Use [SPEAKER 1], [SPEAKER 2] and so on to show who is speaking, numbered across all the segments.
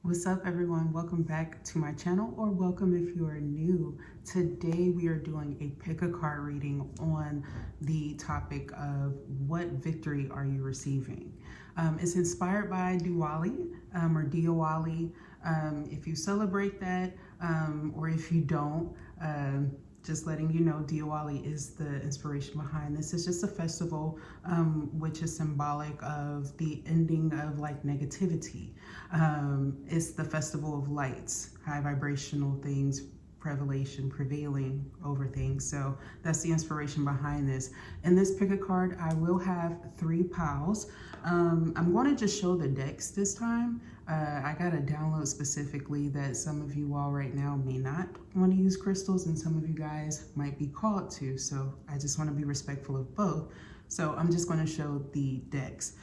[SPEAKER 1] What's up, everyone? Welcome back to my channel, or welcome if you are new. Today we are doing a pick a card reading on the topic of what victory are you receiving. It's inspired by Diwali or Diwali. If you celebrate that or if you don't, just letting you know, Diwali is the inspiration behind this. It's just a festival which is symbolic of the ending of like negativity. It's the festival of lights, high vibrational things, prevailing over things. So that's the inspiration behind this. In this pick a card, I will have 3 piles. I'm going to just show the decks this time. I got a download specifically that some of you all right now may not want to use crystals and some of you guys might be called to. So I just want to be respectful of both. So I'm just going to show the decks.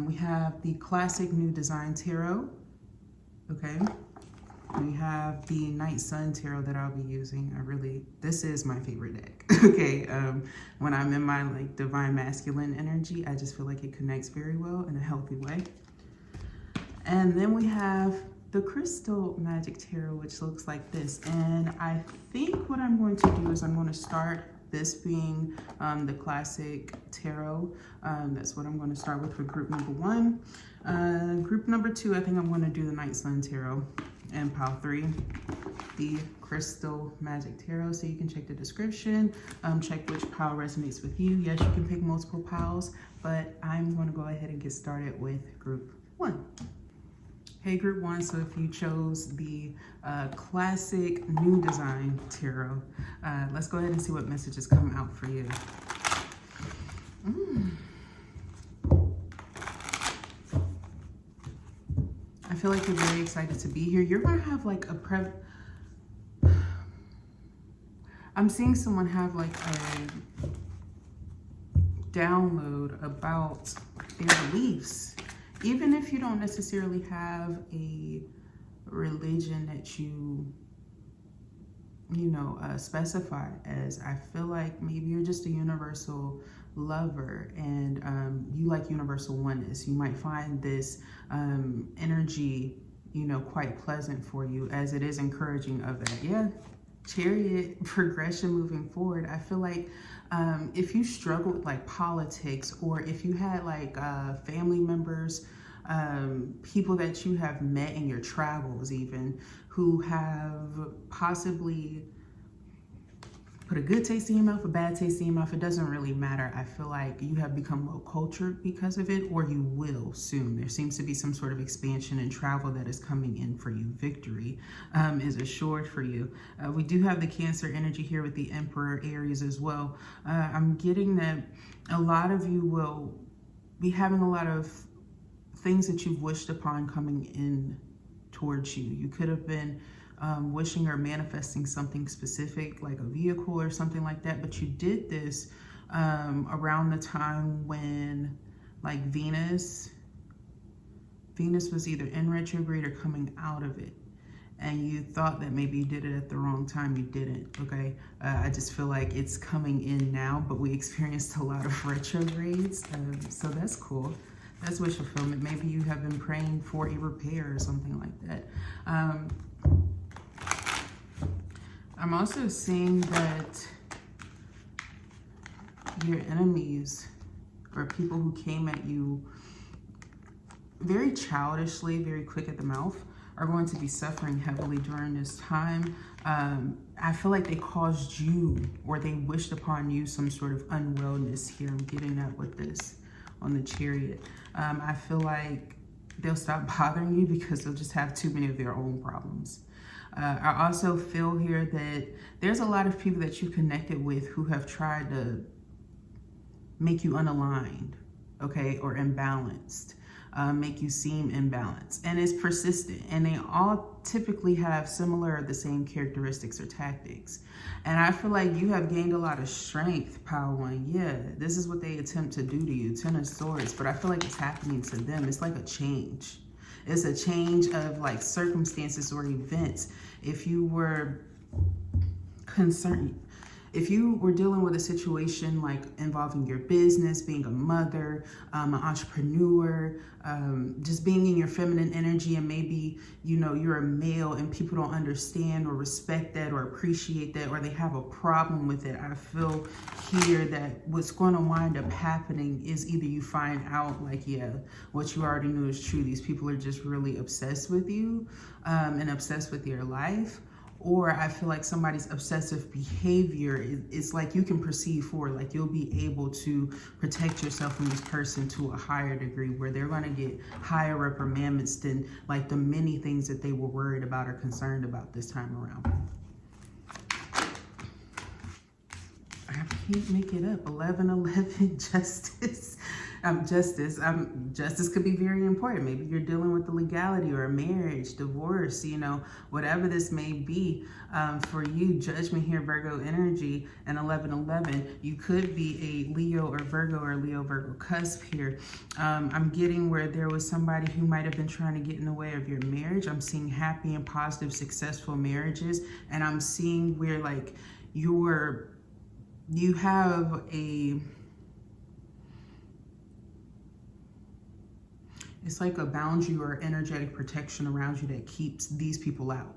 [SPEAKER 1] We have the classic New Design Tarot. Okay. We have the Night Sun Tarot that I'll be using. This is my favorite deck. Okay. When I'm in my like divine masculine energy, I just feel like it connects very well in a healthy way. And then we have the Crystal Magic Tarot, which looks like this. And I think what I'm going to do is I'm going to start this being the classic tarot. That's what I'm going to start with for group number 1. Group number 2, I think I'm going to do the Night Sun Tarot. And pile 3, the Crystal Magic Tarot. So you can check the description, check which pile resonates with you. Yes, you can pick multiple piles, but I'm going to go ahead and get started with group 1. Hey, group 1, so if you chose the classic New Design Tarot, let's go ahead and see what messages come out for you. I feel like you're very excited to be here. You're going to have like I'm seeing someone have like a download about their beliefs. Even if you don't necessarily have a religion that you specify as, I feel like maybe you're just a universal lover and you like universal oneness. You might find this energy, quite pleasant for you, as it is encouraging of that. Yeah, Chariot progression moving forward. I feel like if you struggle with like politics, or if you had like family members, people that you have met in your travels even, who have possibly put a good taste in your mouth, a bad taste in your mouth, it doesn't really matter. I feel like you have become low cultured because of it, or you will soon. There seems to be some sort of expansion and travel that is coming in for you. Victory is assured for you. We do have the Cancer energy here with the Emperor Aries as well. I'm getting that a lot of you will be having a lot of things that you've wished upon coming in towards you. You could have been wishing or manifesting something specific, like a vehicle or something like that, but you did this around the time when like Venus was either in retrograde or coming out of it, and you thought that maybe you did it at the wrong time. You didn't. Okay. I just feel like it's coming in now, but we experienced a lot of retrogrades, so that's cool. That's wish fulfillment. Maybe you have been praying for a repair or something like that. I'm also seeing that your enemies, or people who came at you very childishly, very quick at the mouth, are going to be suffering heavily during this time. I feel like they caused you, or they wished upon you, some sort of unwellness here. I'm getting that with this on the Chariot. I feel like they'll stop bothering you because they'll just have too many of their own problems. I also feel here that there's a lot of people that you connected with who have tried to make you unaligned, okay, or imbalanced, make you seem imbalanced, and it's persistent, and they all typically have similar or the same characteristics or tactics. And I feel like you have gained a lot of strength, pile 1. Yeah, this is what they attempt to do to you, 10 of Swords, but I feel like it's happening to them. It's like a change. It's a change of like circumstances or events. If you were concerned, if you were dealing with a situation like involving your business, being a mother, an entrepreneur, just being in your feminine energy, and maybe, you know, you're a male and people don't understand or respect that or appreciate that, or they have a problem with it, I feel here that what's going to wind up happening is either you find out like, yeah, what you already knew is true. These people are just really obsessed with you and obsessed with your life. Or I feel like somebody's obsessive behavior is like you can perceive forward, like you'll be able to protect yourself from this person to a higher degree, where they're going to get higher reprimandments than like the many things that they were worried about or concerned about this time around. I can't make it up. 1111 justice. Justice could be very important. Maybe you're dealing with the legality or a marriage, divorce, you know, whatever this may be for you. Judgment here, Virgo energy, and 1111. You could be a Leo or Leo Virgo cusp here. I'm getting where there was somebody who might have been trying to get in the way of your marriage. I'm seeing happy and positive, successful marriages, and I'm seeing where like you have it's like a boundary or energetic protection around you that keeps these people out.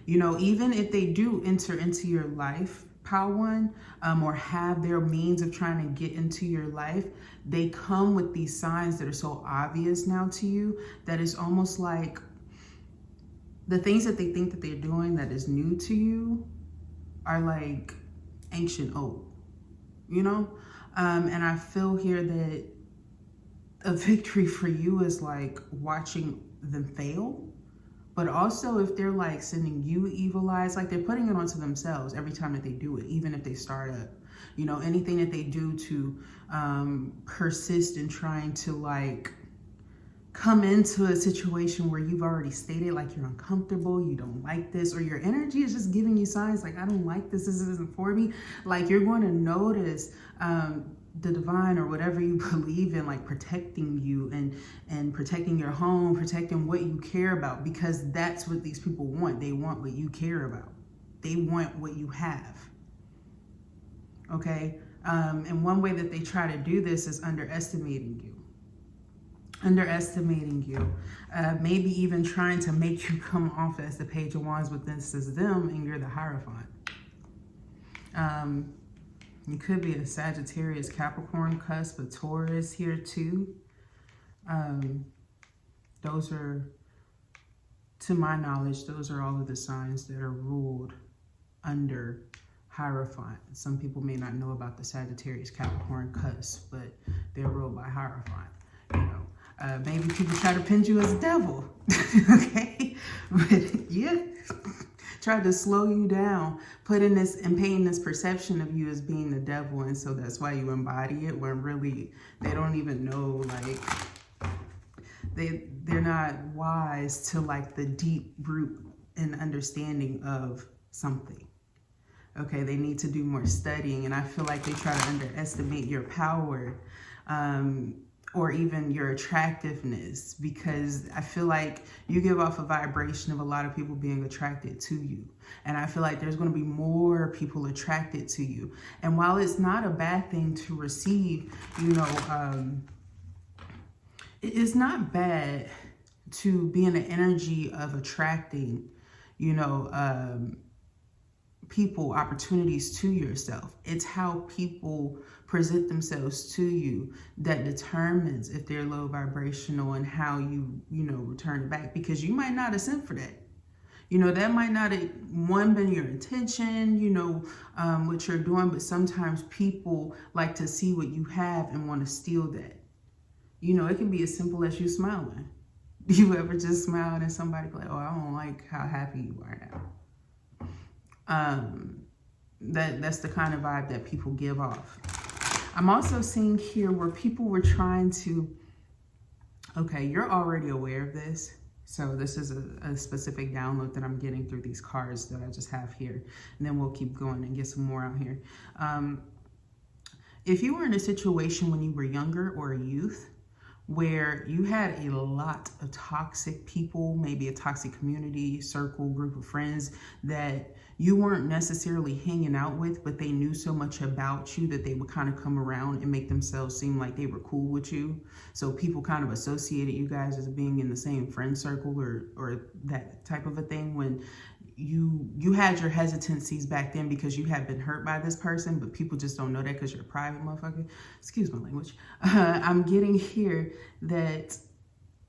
[SPEAKER 1] You know, even if they do enter into your life, Power or have their means of trying to get into your life, they come with these signs that are so obvious now to you that it's almost like the things that they think that they're doing that is new to you are like ancient old, you know? And I feel here that a victory for you is like watching them fail, but also if they're like sending you evil eyes, like they're putting it onto themselves every time that they do it, even if they start up, you know, anything that they do to persist in trying to like come into a situation where you've already stated like you're uncomfortable, you don't like this, or your energy is just giving you signs like, I don't like this isn't for me. Like you're going to notice the divine or whatever you believe in, like protecting you and protecting your home, protecting what you care about, because that's what these people want. They want what you care about. They want what you have. Okay? And one way that they try to do this is underestimating you. Maybe even trying to make you come off as the Page of Wands, but this is them and you're the Hierophant. You could be a Sagittarius, Capricorn cusp, a Taurus here too. Those are, to my knowledge, those are all of the signs that are ruled under Hierophant. Some people may not know about the Sagittarius, Capricorn cusp, but they're ruled by Hierophant, you know. Maybe people try to pin you as a devil, okay? But yeah, try to slow you down, put in this and paint this perception of you as being the devil, and so that's why you embody it, when really they don't even know, like they're not wise to like the deep root and understanding of something. Okay, they need to do more studying, and I feel like they try to underestimate your power, or even your attractiveness, because I feel like you give off a vibration of a lot of people being attracted to you. And I feel like there's going to be more people attracted to you. And while it's not a bad thing to receive, you know, it's not bad to be in the energy of attracting, you know, people, opportunities to yourself. It's how people present themselves to you that determines if they're low vibrational and how you know, return it back, because you might not have sent for that. You know, that might not have, one, been your intention, you know, what you're doing, but sometimes people like to see what you have and want to steal that. You know, it can be as simple as you smiling. You ever just smiled and somebody like, oh, I don't like how happy you are now. That's the kind of vibe that people give off. I'm also seeing here where people were trying to, okay, you're already aware of this. So this is a specific download that I'm getting through these cards that I just have here. And then we'll keep going and get some more out here. If you were in a situation when you were younger or a youth, where you had a lot of toxic people, maybe a toxic community, circle, group of friends that you weren't necessarily hanging out with, but they knew so much about you that they would kind of come around and make themselves seem like they were cool with you. So people kind of associated you guys as being in the same friend circle or that type of a thing, when you had your hesitancies back then because you had been hurt by this person, but people just don't know that because you're a private motherfucker. Excuse my language. I'm getting here that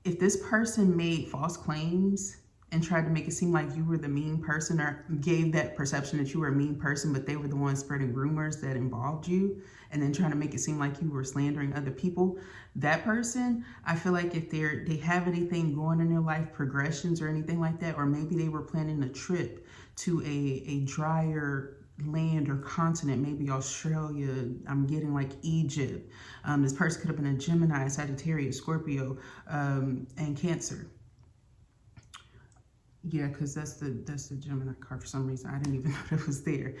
[SPEAKER 1] if this person made false claims and tried to make it seem like you were the mean person, or gave that perception that you were a mean person, but they were the ones spreading rumors that involved you, and then trying to make it seem like you were slandering other people, that person, I feel like if they have anything going in their life, progressions or anything like that, or maybe they were planning a trip to a drier land or continent, maybe Australia, I'm getting like Egypt. This person could have been a Gemini, Sagittarius, Scorpio, and Cancer. Yeah, because that's the Gemini card for some reason. I didn't even know that was there.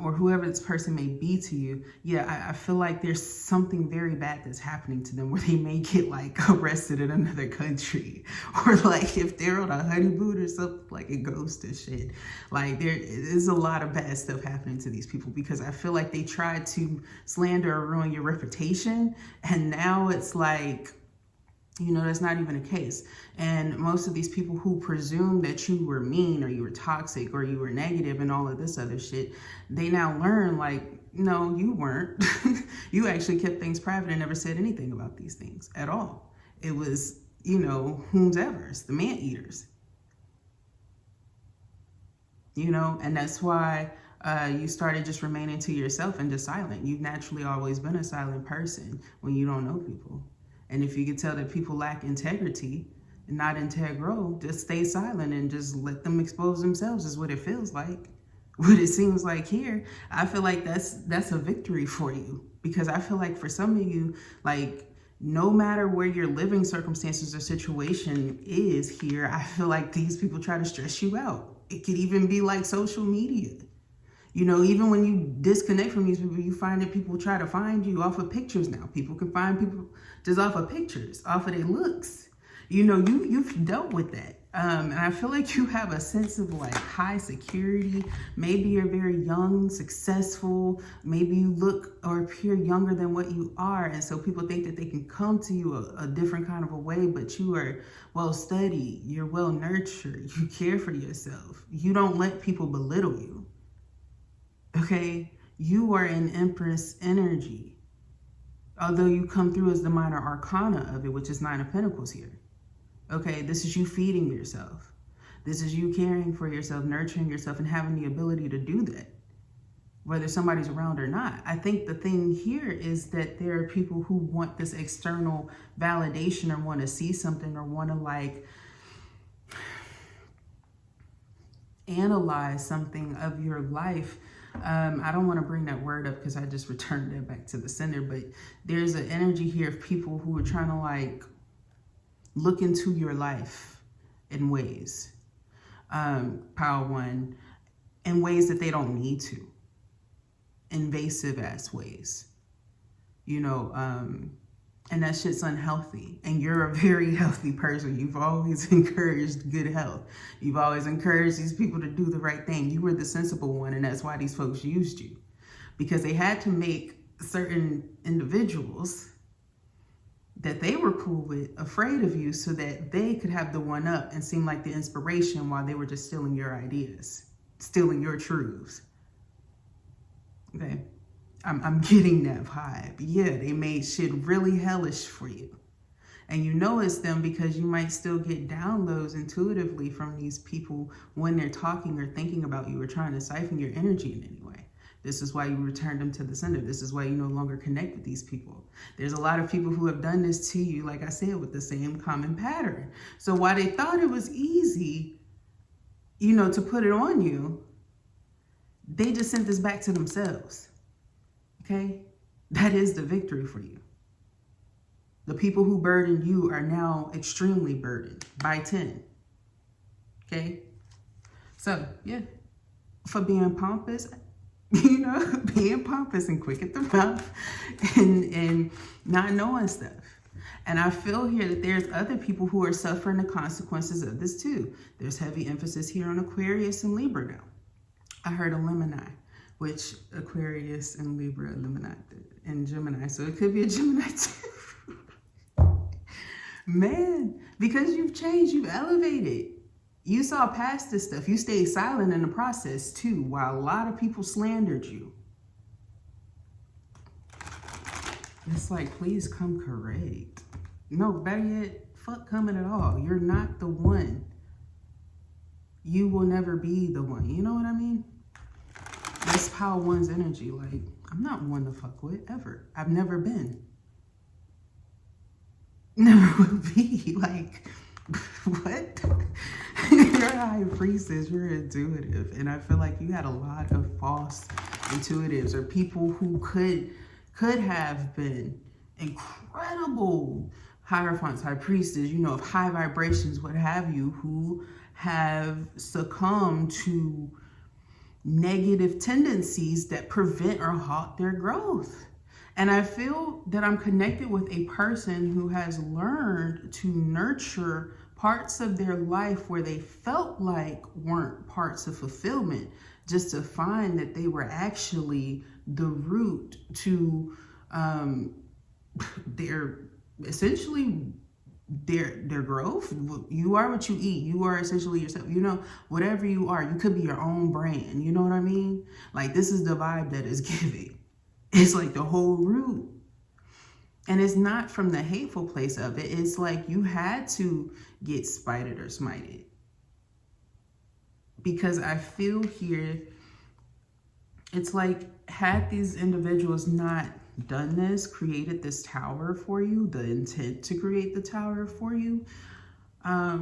[SPEAKER 1] Or whoever this person may be to you. Yeah, I feel like there's something very bad that's happening to them, where they may get like arrested in another country. Or like if they're on a honeymoon or something, like it goes to shit. Like there is a lot of bad stuff happening to these people, because I feel like they tried to slander or ruin your reputation. And now it's like, you know, that's not even the case. And most of these people who presume that you were mean or you were toxic or you were negative and all of this other shit, they now learn like, no, you weren't. You actually kept things private and never said anything about these things at all. It was, you know, whomsoever's, the man eaters. You know, and that's why you started just remaining to yourself and just silent. You've naturally always been a silent person when you don't know people. And if you can tell that people lack integrity and not integral, just stay silent and just let them expose themselves, is what it feels like. What it seems like here, I feel like that's a victory for you. Because I feel like for some of you, like, no matter where your living circumstances or situation is here, I feel like these people try to stress you out. It could even be like social media. You know, even when you disconnect from these people, you find that people try to find you off of pictures now. People can find people just off of pictures, off of their looks. You know, you've dealt with that. And I feel like you have a sense of like high security. Maybe you're very young, successful. Maybe you look or appear younger than what you are. And so people think that they can come to you a different kind of a way, but you are well studied. You're well nurtured. You care for yourself. You don't let people belittle you. Okay, you are in Empress energy. Although you come through as the minor arcana of it, which is 9 of Pentacles here. Okay, this is you feeding yourself. This is you caring for yourself, nurturing yourself, and having the ability to do that, whether somebody's around or not. I think the thing here is that there are people who want this external validation or want to see something or want to like analyze something of your life. I don't want to bring that word up because I just returned it back to the center, but there's an energy here of people who are trying to like look into your life in ways, Power One, in ways that they don't need to, invasive ass ways, you know, and that shit's unhealthy. And you're a very healthy person. You've always encouraged good health. You've always encouraged these people to do the right thing. You were the sensible one, and that's why these folks used you. Because they had to make certain individuals that they were cool with afraid of you so that they could have the one up and seem like the inspiration while they were just stealing your ideas, stealing your truths. Okay? I'm getting that vibe. Yeah, they made shit really hellish for you. And you know it's them because you might still get downloads intuitively from these people when they're talking or thinking about you or trying to siphon your energy in any way. This is why you returned them to the center. This is why you no longer connect with these people. There's a lot of people who have done this to you, like I said, with the same common pattern. So while they thought it was easy, you know, to put it on you, they just sent this back to themselves. Okay, that is the victory for you. The people who burdened you are now extremely burdened by 10. Okay, so yeah, for being pompous, you know, being pompous and quick at the mouth and not knowing stuff. And I feel here that there's other people who are suffering the consequences of this too. There's heavy emphasis here on Aquarius and Libra now. I heard a Gemini, which Aquarius and Libra eliminate and Gemini. So it could be a Gemini too. Man, because you've changed, you've elevated. You saw past this stuff. You stayed silent in the process too, while a lot of people slandered you. It's like, please come correct. No, better yet, fuck coming at all. You're not the one. You will never be the one. You know what I mean? That's Pile One's energy. Like, I'm not one to fuck with, ever. I've never been. Never will be. Like, what? You're a high priestess. You're intuitive. And I feel like you had a lot of false intuitives or people who could have been incredible hierophants, high priestess, you know, of high vibrations, what have you, who have succumbed to negative tendencies that prevent or halt their growth. And I feel that I'm connected with a person who has learned to nurture parts of their life where they felt like weren't parts of fulfillment, just to find that they were actually the root to their growth. You are what you eat. You are essentially yourself. You know, whatever you are, you could be your own brand. You know what I mean? Like, this is the vibe that is giving. It's like the whole root. And it's not from the hateful place of it. It's like you had to get spited or smited. Because I feel here, it's like, had these individuals not done this, created this tower for you, the intent to create the tower for you, I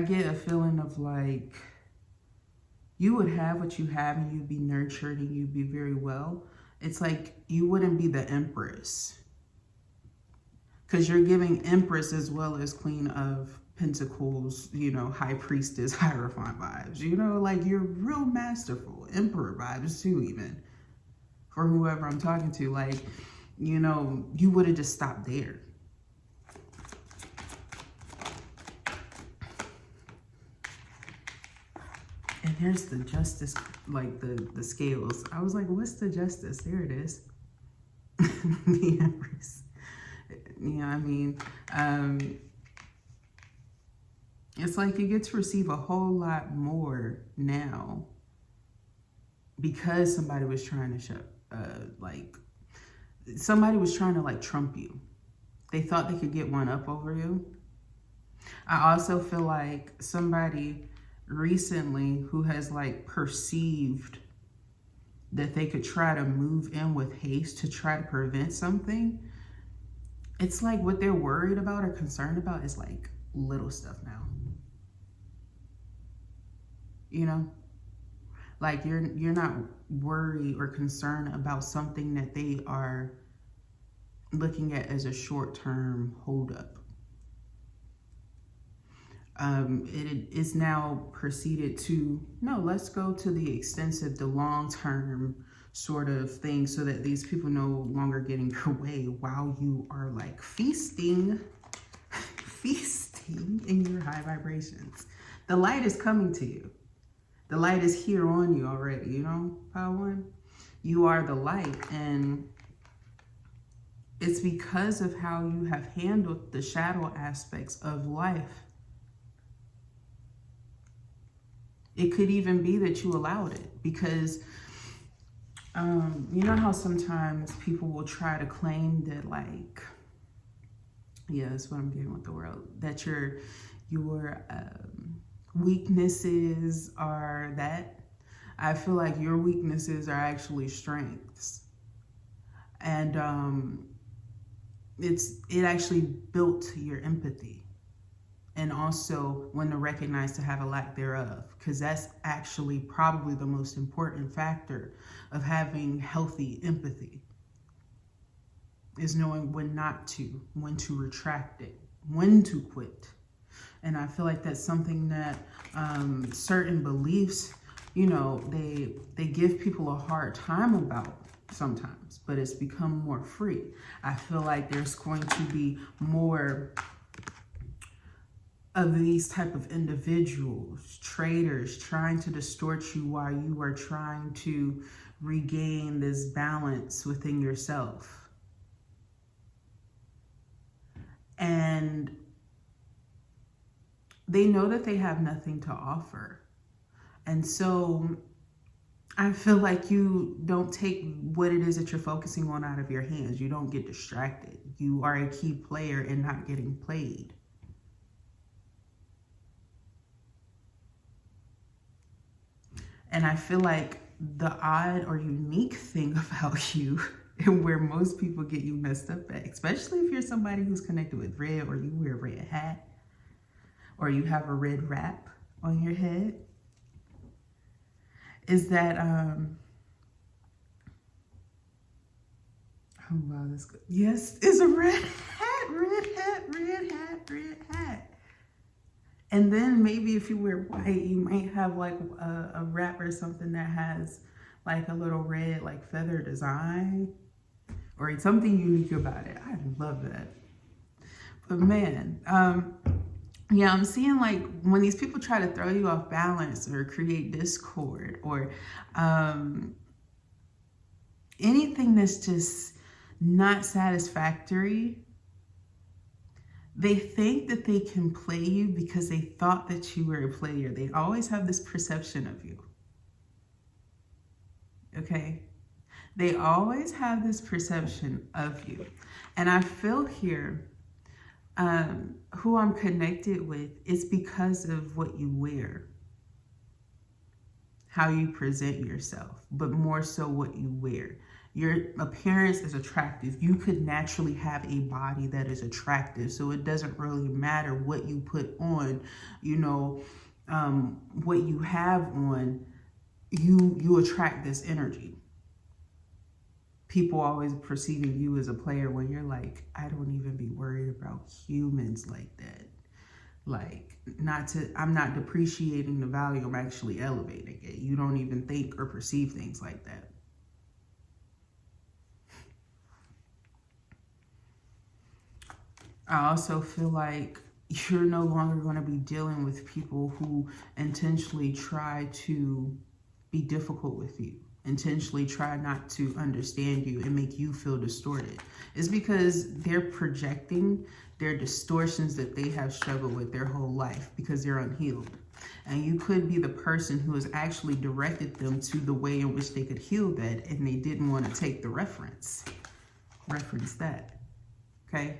[SPEAKER 1] get a feeling of like, you would have what you have and you'd be nurtured and you'd be very well. It's like you wouldn't be the Empress, because you're giving Empress as well as Queen of Pentacles, you know, High Priestess, Hierophant vibes. You know, like, you're real masterful. Emperor vibes too, even. For whoever I'm talking to, like, you know, you would have just stopped there. And here's the Justice, like the scales. I was like, what's the Justice? There it is. The Empress. You know, I mean, it's like you get to receive a whole lot more now because somebody was trying to somebody was trying to like trump you. They thought they could get one up over you. I also feel like somebody recently who has like perceived that they could try to move in with haste to try to prevent something. It's like what they're worried about or concerned about is like little stuff now. You know, like you're not worried or concerned about something that they are looking at as a short-term holdup. It is now proceeded to, no, let's go to the extensive, the long-term sort of thing so that these people no longer get in your way while you are like feasting in your high vibrations. The light is coming to you. The light is here on you already, you know, Pile One? You are the light, and it's because of how you have handled the shadow aspects of life. It could even be that you allowed it because, you know how sometimes people will try to claim that like, yeah, that's what I'm getting with the world, that your weaknesses are that. I feel like your weaknesses are actually strengths. And it actually built your empathy. And also when to recognize to have a lack thereof, because that's actually probably the most important factor of having healthy empathy, is knowing when not to, when to retract it, when to quit. And I feel like that's something that certain beliefs, you know, they give people a hard time about, sometimes, but it's become more free. I feel like there's going to be more of these type of individuals, traders, trying to distort you while you are trying to regain this balance within yourself. And they know that they have nothing to offer. And so I feel like you don't take what it is that you're focusing on out of your hands. You don't get distracted. You are a key player in not getting played. And I feel like the odd or unique thing about you, and where most people get you messed up at, especially if you're somebody who's connected with red, or you wear a red hat, or you have a red wrap on your head, is that, oh wow, that's good. Yes, it's a red hat, red hat, red hat, red hat. And then maybe if you wear white, you might have like a wrap or something that has like a little red like feather design or something unique about it. I love that. But man, yeah, I'm seeing like when these people try to throw you off balance or create discord or anything that's just not satisfactory, they think that they can play you because they thought that you were a player. They always have this perception of you. Okay? They always have this perception of you. And I feel here, who I'm connected with is because of what you wear, how you present yourself, but more so what you wear. Your appearance is attractive. You could naturally have a body that is attractive. So it doesn't really matter what you put on, you know, what you have on, you attract this energy. People always perceiving you as a player when you're like, I don't even be worried about humans like that. Like, I'm not depreciating the value, I'm actually elevating it. You don't even think or perceive things like that. I also feel like you're no longer going to be dealing with people who intentionally try to be difficult with you, intentionally try not to understand you and make you feel distorted. It's because they're projecting their distortions that they have struggled with their whole life because they're unhealed. And you could be the person who has actually directed them to the way in which they could heal that, and they didn't want to take the reference that, okay?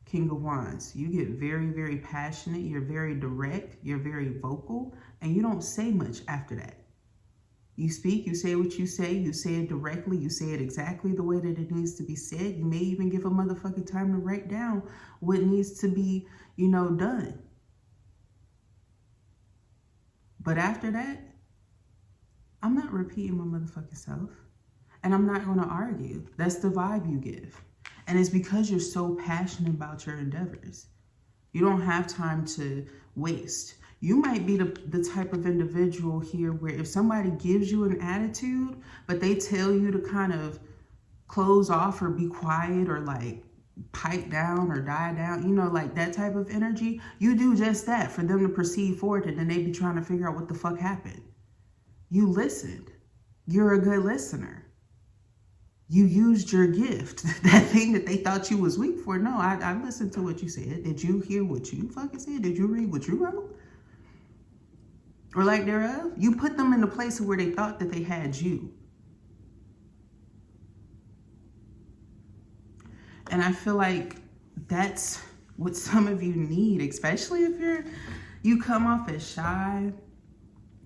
[SPEAKER 1] King of Wands, you get very, very passionate. You're very direct. You're very vocal, and you don't say much after that. You speak, you say what you say it directly, you say it exactly the way that it needs to be said. You may even give a motherfucking time to write down what needs to be, you know, done. But after that, I'm not repeating my motherfucking self, and I'm not going to argue. That's the vibe you give. And it's because you're so passionate about your endeavors. You don't have time to waste. You might be the type of individual here where if somebody gives you an attitude, but they tell you to kind of close off or be quiet or like pipe down or die down, you know, like that type of energy, you do just that for them to proceed forward, and then they be trying to figure out what the fuck happened. You listened. You're a good listener. You used your gift, that thing that they thought you was weak for. No, I listened to what you said. Did you hear what you fucking said? Did you read what you wrote? Or like thereof? You put them in a place where they thought that they had you. And I feel like that's what some of you need, especially if you come off as shy,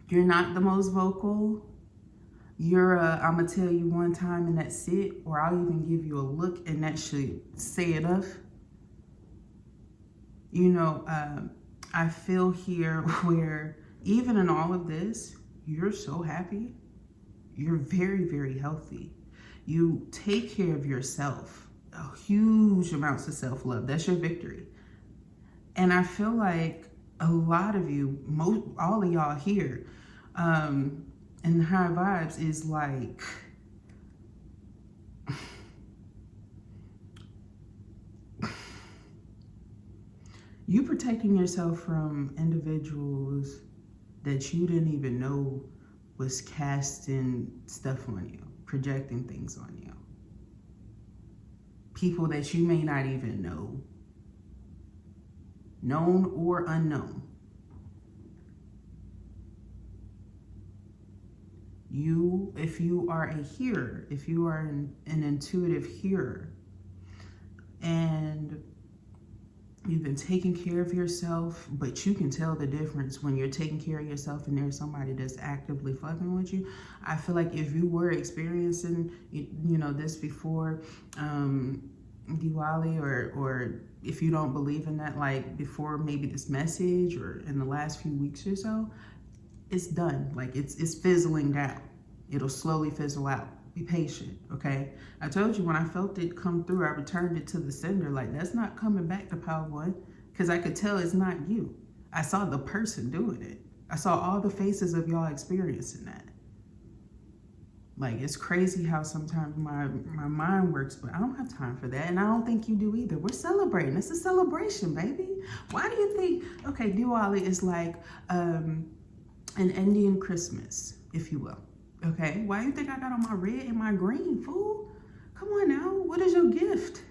[SPEAKER 1] you're not the most vocal. I'm going to tell you one time and that's it, or I'll even give you a look and that should say enough. You know, I feel here where even in all of this, you're so happy. You're very, very healthy. You take care of yourself, huge amounts of self-love. That's your victory. And I feel like a lot of you, all of y'all here, and High Vibes is like, You protecting yourself from individuals that you didn't even know was casting stuff on you, projecting things on you. People that you may not even know, known or unknown. You, if you are a hearer, if you are an intuitive hearer, and you've been taking care of yourself, but you can tell the difference when you're taking care of yourself and there's somebody that's actively fucking with you. I feel like if you were experiencing, this before Diwali, or if you don't believe in that, like before maybe this message or in the last few weeks or so, it's done. Like it's fizzling down. It'll slowly fizzle out. Be patient, okay? I told you when I felt it come through, I returned it to the sender. Like, that's not coming back to Pile 1, because I could tell it's not you. I saw the person doing it. I saw all the faces of y'all experiencing that. Like, it's crazy how sometimes my mind works, but I don't have time for that, and I don't think you do either. We're celebrating. It's a celebration, baby. Why do you think, okay, Diwali is like an Indian Christmas, if you will. Okay, why do you think I got on my red and my green, fool? Come on now, what is your gift?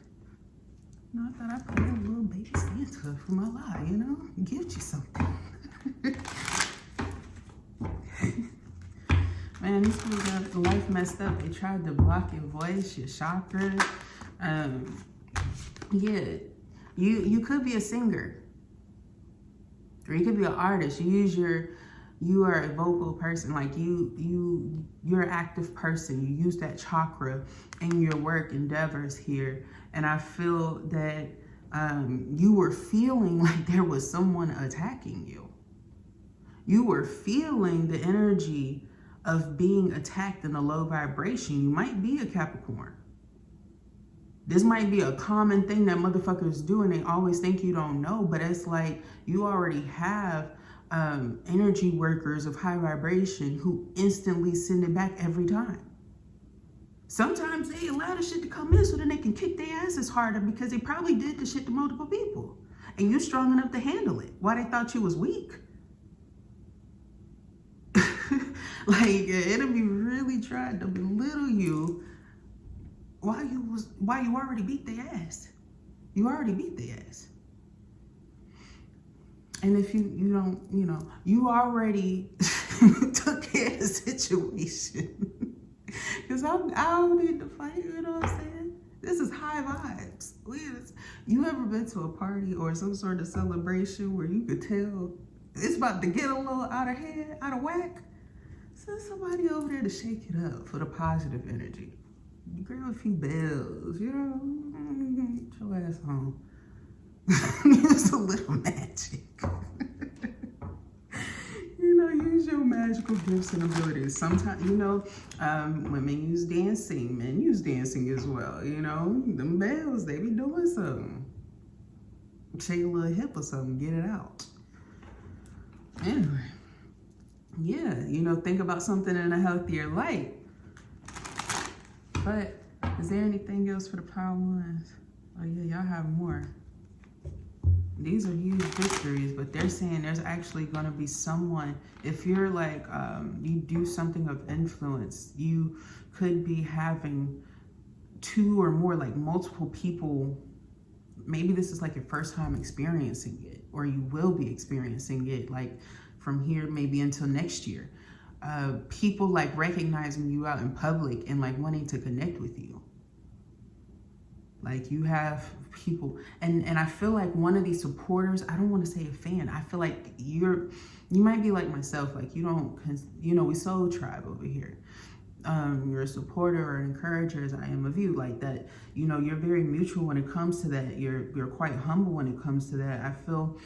[SPEAKER 1] I thought I put a little baby Santa from Allah, gift you something. Man, these people got life messed up. They tried to block your voice, your chakras. Yeah, you could be a singer, or you could be an artist. You are a vocal person, like you're an active person. You use that chakra in your work endeavors here. And I feel that you were feeling like there was someone attacking you. You were feeling the energy of being attacked in a low vibration. You might be a Capricorn. This might be a common thing that motherfuckers do, and they always think you don't know, but it's like you already have energy workers of high vibration who instantly send it back every time. Sometimes they allow the shit to come in so then they can kick their asses harder because they probably did the shit to multiple people. And you're strong enough to handle it. Why they thought you was weak? Like, your enemy really tried to belittle you while you already beat their ass. You already beat their ass. And if you don't, you already took care of the situation. Because I don't need to fight, you know what I'm saying? This is high vibes. You ever been to a party or some sort of celebration where you could tell it's about to get a little out of hand, out of whack? Send somebody over there to shake it up for the positive energy. You grab a few bells, get your ass home. Use a little magic. Use your magical gifts and abilities. Sometimes, women use dancing, men use dancing as well. Them bells, they be doing something. Shake a little hip or something, get it out. Anyway, yeah, think about something in a healthier light. But is there anything else for the Power Ones? Oh yeah, y'all have more. These are huge victories, but they're saying there's actually going to be someone, if you're like, you do something of influence, you could be having two or more, like multiple people. Maybe this is like your first time experiencing it, or you will be experiencing it like from here maybe until next year. People like recognizing you out in public and like wanting to connect with you. Like you have people, and I feel like one of these supporters, I don't want to say a fan, I feel like you might be like myself, like you don't, we soul tribe over here. You're a supporter or an encourager, as I am of you, like that, you're very mutual when it comes to that. You're quite humble when it comes to that. I feel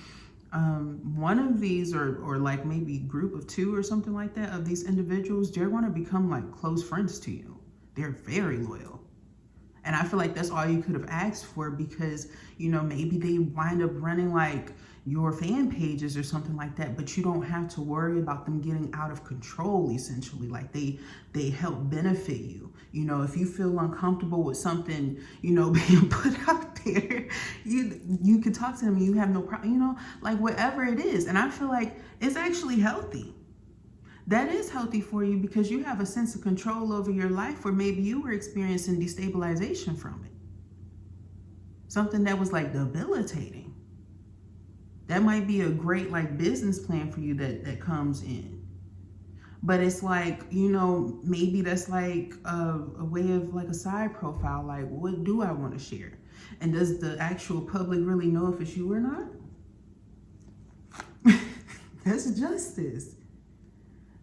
[SPEAKER 1] one of these, or like maybe group of two or something like that, of these individuals, they're going to become like close friends to you. They're very loyal. And I feel like that's all you could have asked for, because, maybe they wind up running like your fan pages or something like that, but you don't have to worry about them getting out of control, essentially. Like they help benefit you. If you feel uncomfortable with something, being put out there. You could talk to them and you have no problem, you know, like whatever it is. And I feel like it's actually healthy. That is healthy for you because you have a sense of control over your life, or maybe you were experiencing destabilization from it. Something that was like debilitating. That might be a great like business plan for you that comes in. But it's like, you know, maybe that's like a way of like a side profile. Like, what do I want to share? And does the actual public really know if it's you or not? That's justice.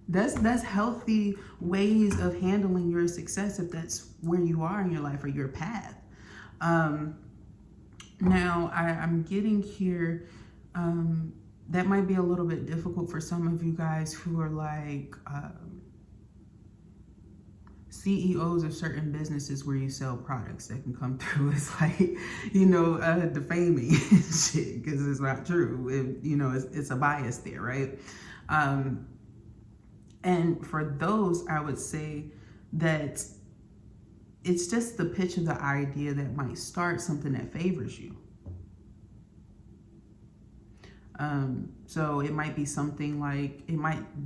[SPEAKER 1] That's healthy ways of handling your success if that's where you are in your life or your path. Now, I'm getting here, that might be a little bit difficult for some of you guys who are like CEOs of certain businesses where you sell products that can come through. It's like, you know, defaming shit, because it's not true. You know, it's a bias there, right? And for those, I would say that it's just the pitch of the idea that might start something that favors you. So it might be something like,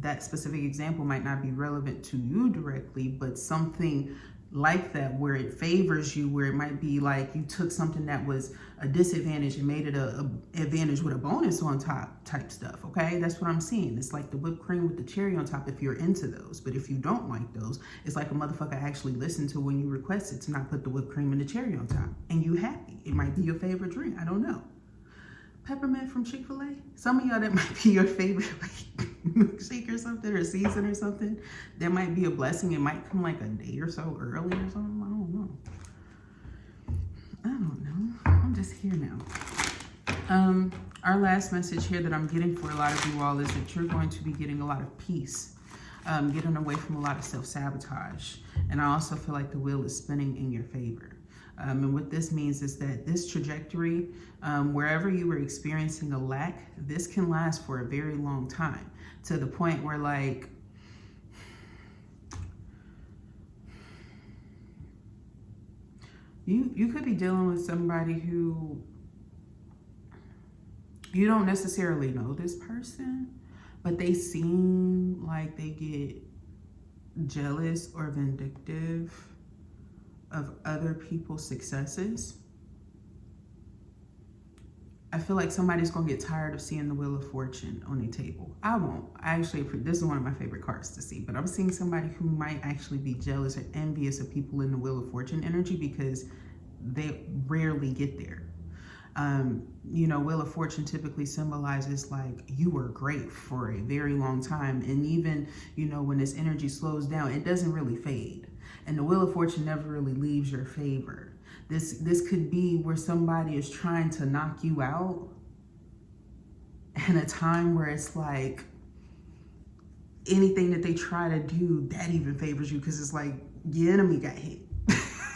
[SPEAKER 1] that specific example might not be relevant to you directly, but something like that where it favors you, where it might be like you took something that was a disadvantage and made it a advantage with a bonus on top type stuff. Okay, that's what I'm seeing. It's like the whipped cream with the cherry on top if you're into those. But if you don't like those, it's like a motherfucker actually listened to when you requested to not put the whipped cream and the cherry on top, and you happy. It might be your favorite drink. I don't know. Peppermint from Chick-fil-A. Some of y'all, that might be your favorite like milkshake or something, or season or something. That might be a blessing. It might come like a day or so early or something. I don't know. I'm just here now. Our last message here that I'm getting for a lot of you all is that you're going to be getting a lot of peace, getting away from a lot of self-sabotage. And I also feel like the wheel is spinning in your favor. And what this means is that this trajectory, wherever you were experiencing a lack, this can last for a very long time, to the point where like, you could be dealing with somebody who you don't necessarily know this person, but they seem like they get jealous or vindictive of other people's successes. I feel like somebody's gonna get tired of seeing the Wheel of Fortune on their table. I won't. This is one of my favorite cards to see, but I'm seeing somebody who might actually be jealous or envious of people in the Wheel of Fortune energy because they rarely get there. You know, Wheel of Fortune typically symbolizes like you were great for a very long time. And even, you know, when this energy slows down, it doesn't really fade. And the Wheel of Fortune never really leaves your favor. This could be where somebody is trying to knock you out in a time where it's like anything that they try to do, that even favors you, because it's like your enemy got hit.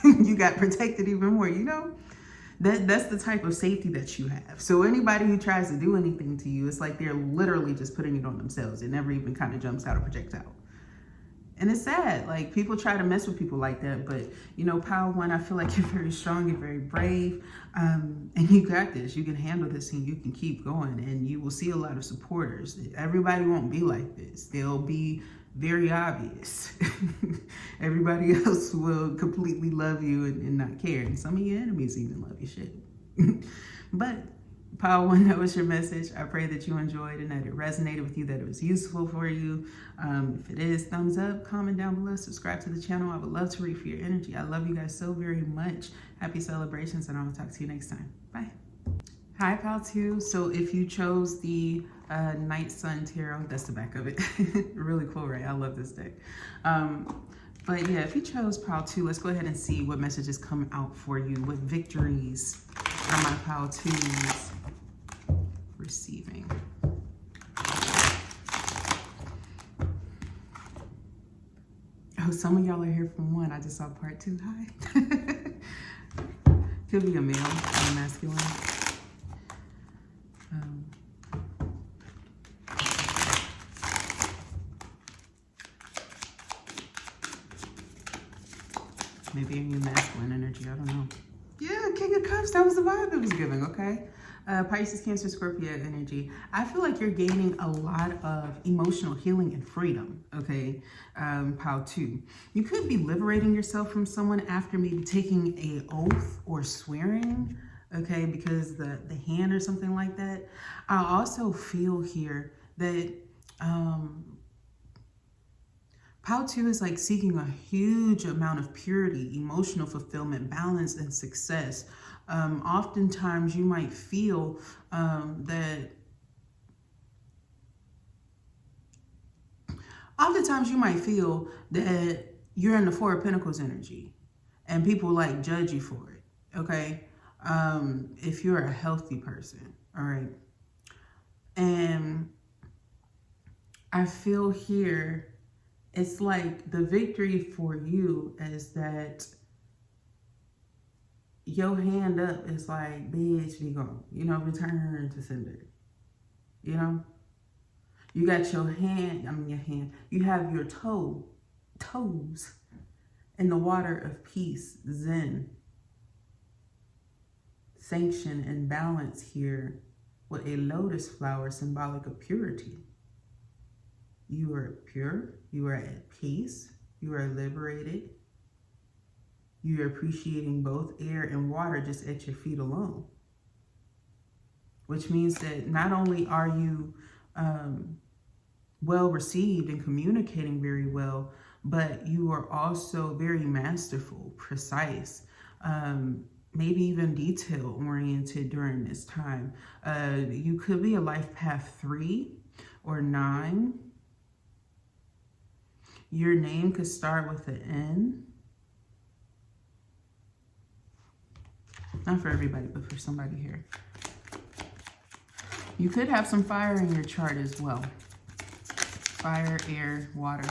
[SPEAKER 1] You got protected even more, you know? That's the type of safety that you have. So anybody who tries to do anything to you, it's like they're literally just putting it on themselves. It never even kind of jumps out or projects out. And it's sad, like people try to mess with people like that, but you know, Power One, I feel like you're very strong, you're very brave, and you got this, you can handle this and you can keep going, and you will see a lot of supporters. Everybody won't be like this. They'll be very obvious. Everybody else will completely love you and not care. And some of your enemies even love your shit. But Power One, that was your message. I pray that you enjoyed and that it resonated with you, that it was useful for you. If it is, thumbs up, comment down below, subscribe to the channel. I would love to read for your energy. I love you guys so very much. Happy celebrations, and I will talk to you next time. Bye. Hi, Pal 2. So if you chose the Night Sun Tarot, that's the back of it. Really cool, right? I love this deck. But yeah, if you chose Pile 2, let's go ahead and see what messages come out for you. What victories are my Pile 2s receiving? Oh, some of y'all are here from 1. I just saw part 2. Hi. Could be a male or a masculine. Maybe in your masculine energy, I don't know. Yeah, King of Cups, that was the vibe that was giving, okay? Pisces, Cancer, Scorpio energy. I feel like you're gaining a lot of emotional healing and freedom, okay? Pile 2. You could be liberating yourself from someone after maybe taking a oath or swearing, okay? Because the hand or something like that. I also feel here that Pile 2 is like seeking a huge amount of purity, emotional fulfillment, balance, and success. Oftentimes you might feel that you're in the Four of Pentacles energy and people like judge you for it, okay? If you're a healthy person, all right? And I feel here, it's like the victory for you is that your hand up is like, bitch, be gone. You know, return to sender. You know? You got your hand, you have your toes in the water of peace, zen, sanction, and balance here with a lotus flower symbolic of purity. You are pure, you are at peace, you are liberated. You are appreciating both air and water just at your feet alone. Which means that not only are you well received and communicating very well, but you are also very masterful, precise, maybe even detail oriented during this time. You could be a life path 3 or 9. Your name could start with an N. Not for everybody, but for somebody here. You could have some fire in your chart as well. Fire, air, water.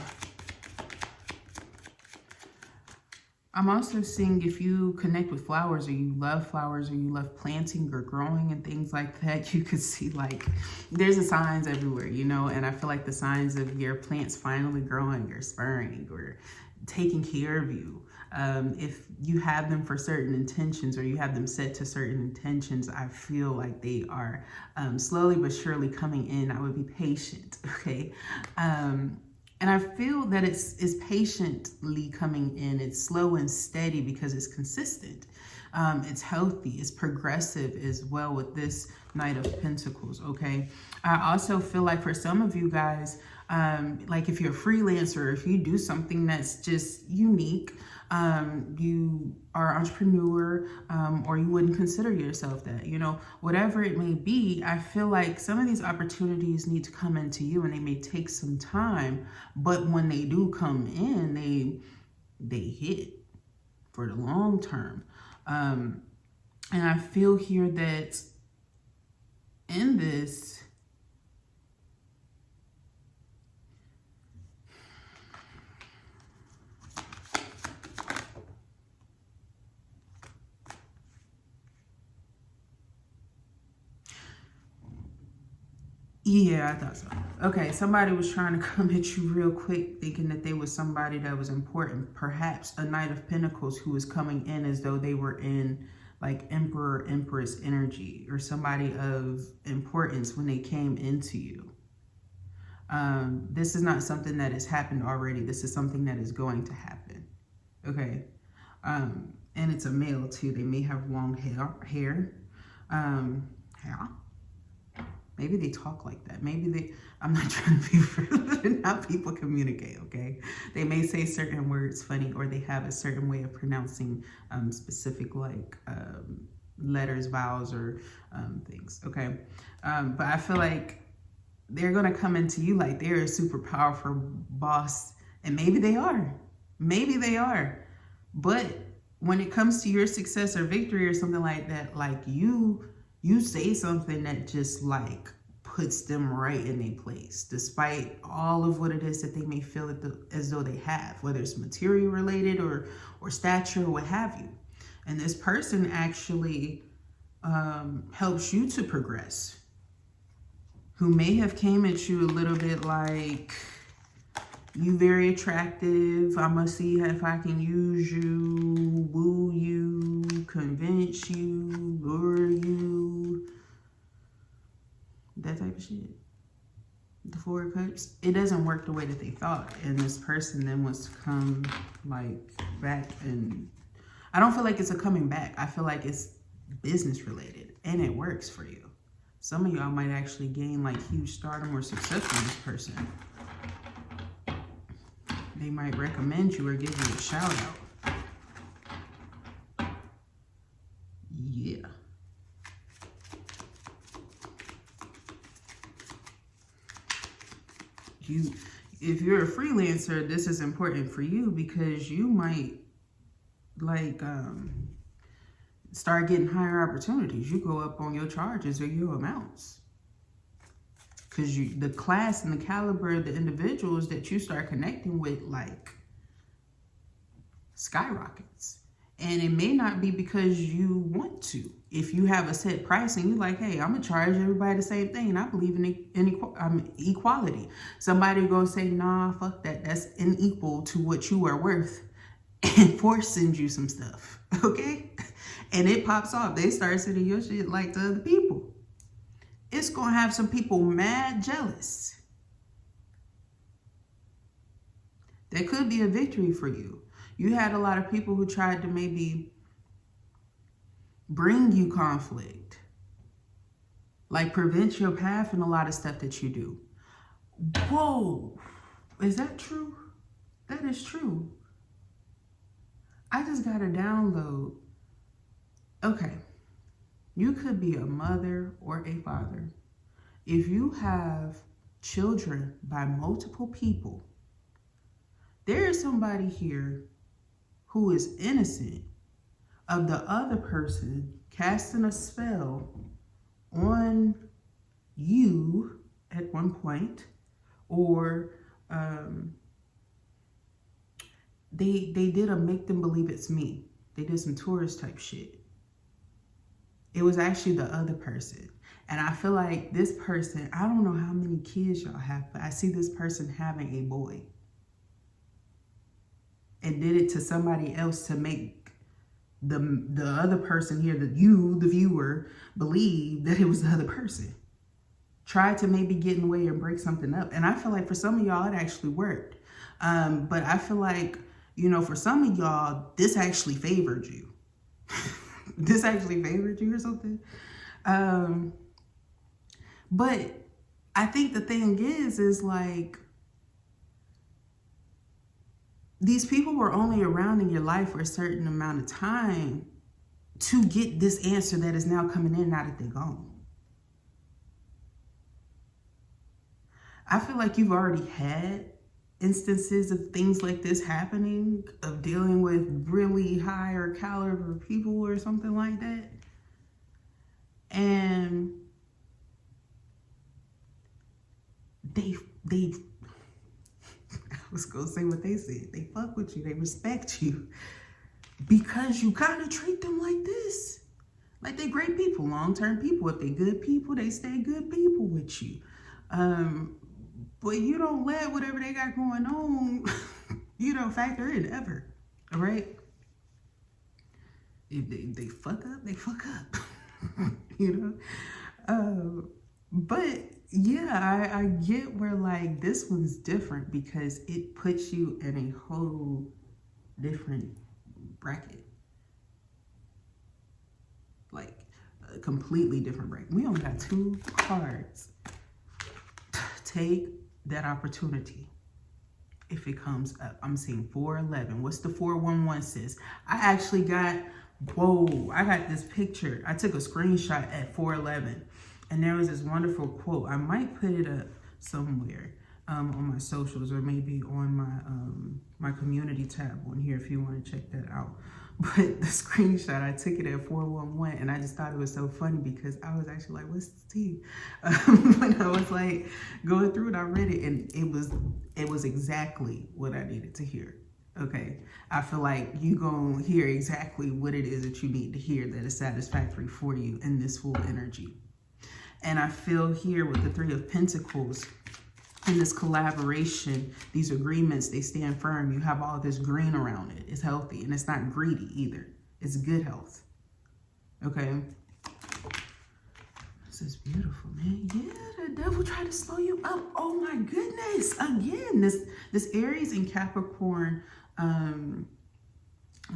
[SPEAKER 1] I'm also seeing if you connect with flowers or you love planting or growing and things like that, you could see like there's the signs everywhere, you know, and I feel like the signs of your plants finally growing or spurring or taking care of you. If you have them for certain intentions or you have them set to certain intentions, I feel like they are slowly but surely coming in. I would be patient, okay? And I feel that it's patiently coming in. It's slow and steady because it's consistent. It's healthy. It's progressive as well with this Knight of Pentacles, okay? I also feel like for some of you guys, like if you're a freelancer, if you do something that's just unique, you are an entrepreneur, or you wouldn't consider yourself that, you know, whatever it may be, I feel like some of these opportunities need to come into you and they may take some time, but when they do come in, they hit for the long term. And I feel here that in this, yeah, I thought so. Okay, somebody was trying to come at you real quick, thinking that they was somebody that was important. Perhaps a Knight of Pentacles who is coming in as though they were in like Emperor, Empress energy, or somebody of importance when they came into you. This is not something that has happened already. This is something that is going to happen. Okay. And it's a male too. They may have long hair. Yeah. Maybe they talk like that. Maybe they, I'm not trying to be rude, how people communicate, okay? They may say certain words funny, or they have a certain way of pronouncing specific like letters, vowels, or things, okay? But I feel like they're gonna come into you like they're a super powerful boss, and maybe they are. Maybe they are. But when it comes to your success or victory or something like that, like you say something that just like puts them right in their place, despite all of what it is that they may feel as though they have, whether it's material related or stature or what have you. And this person actually helps you to progress, who may have came at you a little bit like, You very attractive. I'm going to see if I can use you, woo you, convince you, lure you. That type of shit. The Four of Cups. It doesn't work the way that they thought. And this person then wants to come like back. And I don't feel like it's a coming back. I feel like it's business related. And it works for you. Some of y'all might actually gain like huge stardom or success from this person. They might recommend you or give you a shout out. Yeah. If you're a freelancer, this is important for you because you might like start getting higher opportunities. You go up on your charges or your amounts. Because the class and the caliber of the individuals that you start connecting with, like, skyrockets. And it may not be because you want to. If you have a set price and you're like, hey, I'm going to charge everybody the same thing. And I believe in equality. Somebody going to say, nah, fuck that. That's unequal to what you are worth. And force sends you some stuff. Okay? And it pops off. They start sending your shit like to other people. It's going to have some people mad jealous. That could be a victory for you. You had a lot of people who tried to maybe bring you conflict. Like prevent your path in a lot of stuff that you do. Whoa. Is that true? That is true. I just got a download. Okay. You could be a mother or a father. If you have children by multiple people, there is somebody here who is innocent of the other person casting a spell on you at one point, or they did a make them believe it's me. They did some tourist type shit. It was actually the other person. And I feel like this person, I don't know how many kids y'all have, but I see this person having a boy. And did it to somebody else to make the other person here, the viewer, believe that it was the other person. Tried to maybe get in the way and break something up. And I feel like for some of y'all, it actually worked. But I feel like, you know, for some of y'all, this actually favored you. This actually favored you or something. But I think the thing is like, these people were only around in your life for a certain amount of time to get this answer that is now coming in now that they're gone. I feel like you've already had instances of things like this happening, of dealing with really higher caliber people or something like that. And they I was gonna say what they said. They fuck with you. They respect you because you kind of treat them like this. Like they great people, long-term people. If they good people, they stay good people with you. But you don't let whatever they got going on, you don't factor in ever. All right? If they fuck up, they fuck up. You know? But yeah, I get where like this one's different because it puts you in a whole different bracket. Like a completely different bracket. We only got 2 cards. Take that opportunity if it comes up. I'm seeing 411. What's the 411 sis? I actually got, whoa, I got this picture. I took a screenshot at 411 and there was this wonderful quote. I might put it up somewhere on my socials or maybe on my community tab on here if you want to check that out. But the screenshot, I took it at 411 and I just thought it was so funny because I was actually like, what's the tea? When I was like going through it, I read it and it was exactly what I needed to hear. Okay. I feel like you gonna hear exactly what it is that you need to hear that is satisfactory for you in this full energy. And I feel here with the 3 of Pentacles, And this collaboration, these agreements, they stand firm. You have all this green around it. It's healthy and it's not greedy either. It's good health. Okay. This is beautiful, man. Yeah, the devil tried to slow you up. Oh my goodness. Again, this Aries and Capricorn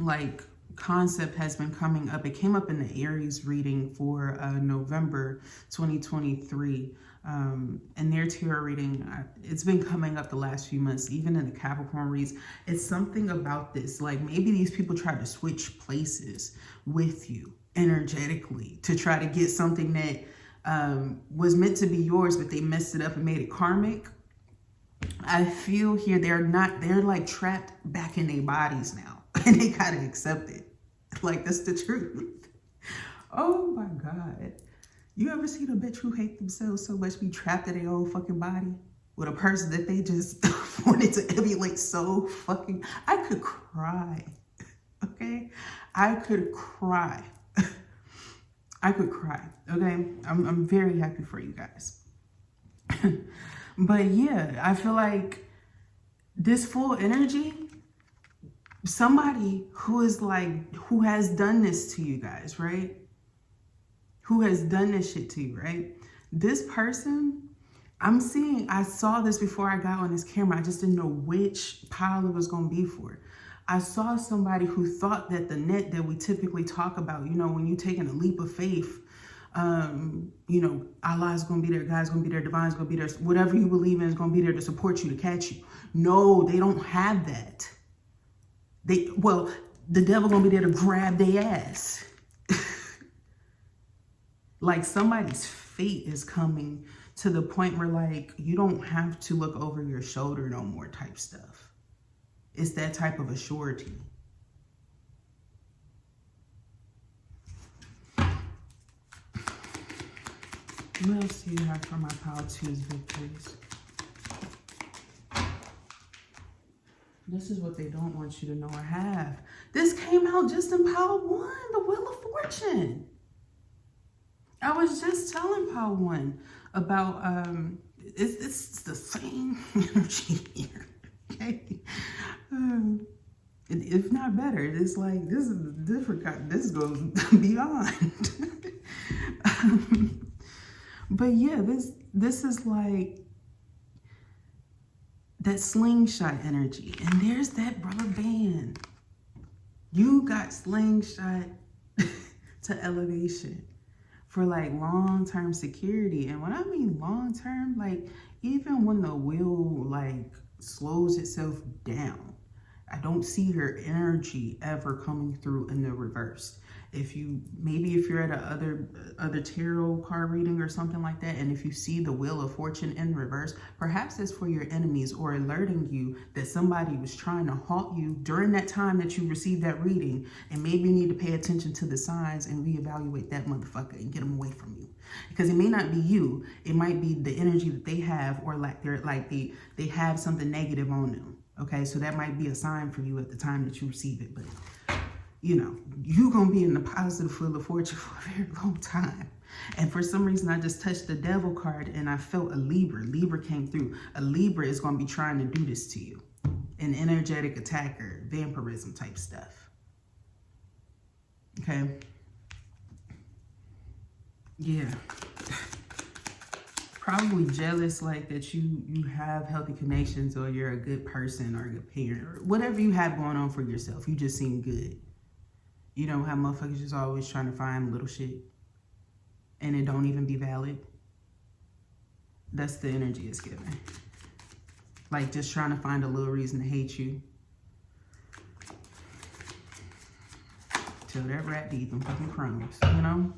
[SPEAKER 1] like concept has been coming up. It came up in the Aries reading for November 2023. And their tarot reading, it's been coming up the last few months, even in the Capricorn reads. It's something about this, like maybe these people try to switch places with you energetically to try to get something that was meant to be yours, but they messed it up and made it karmic. I feel here they're like trapped back in their bodies now. And they gotta accept it. Like, that's the truth. Oh my God. You ever seen a bitch who hate themselves so much be trapped in their own fucking body with a person that they just wanted to emulate so fucking... I could cry. Okay? I could cry. I could cry. Okay? I'm very happy for you guys. But yeah, I feel like this full energy, somebody who is like, who has done this to you guys, right? Who has done this shit to you, right? This person, I saw this before I got on this camera. I just didn't know which pile it was going to be for. I saw somebody who thought that the net that we typically talk about, you know, when you're taking a leap of faith, you know, Allah's going to be there, God's going to be there, Divine's going to be there, whatever you believe in is going to be there to support you, to catch you. No, they don't have that. Well, the devil going to be there to grab their ass. Like, somebody's fate is coming to the point where, like, you don't have to look over your shoulder no more type stuff. It's that type of a surety. What else do you have for my pile 2's victories? This is what they don't want you to know or have. This came out just in pile 1, the Wheel of Fortune. I was just telling pile 1 about, it's the same energy here, okay? If not better, it's like, this is different, this goes beyond. But yeah, this is like that slingshot energy. And there's that rubber band. You got slingshot to elevation for like long-term security. And when I mean long-term, like even when the wheel like slows itself down, I don't see your energy ever coming through in the reverse. If you're at a other tarot card reading or something like that, and if you see the Wheel of Fortune in reverse, perhaps it's for your enemies or alerting you that somebody was trying to halt you during that time that you received that reading, and maybe you need to pay attention to the signs and reevaluate that motherfucker and get them away from you. Because it may not be you, it might be the energy that they have, or like they have something negative on them. Okay, so that might be a sign for you at the time that you receive it, but you know, you're going to be in the positive Wheel of Fortune for a very long time. And for some reason, I just touched the Devil card and I felt a Libra. Libra came through. A Libra is going to be trying to do this to you. An energetic attacker, vampirism type stuff. Okay. Yeah. Probably jealous, like that you have healthy connections, or you're a good person or a good parent, or whatever you have going on for yourself. You just seem good. You know how motherfuckers just always trying to find little shit and it don't even be valid? That's the energy it's giving. Like just trying to find a little reason to hate you. Till that rat to eat them fucking crumbs, you know?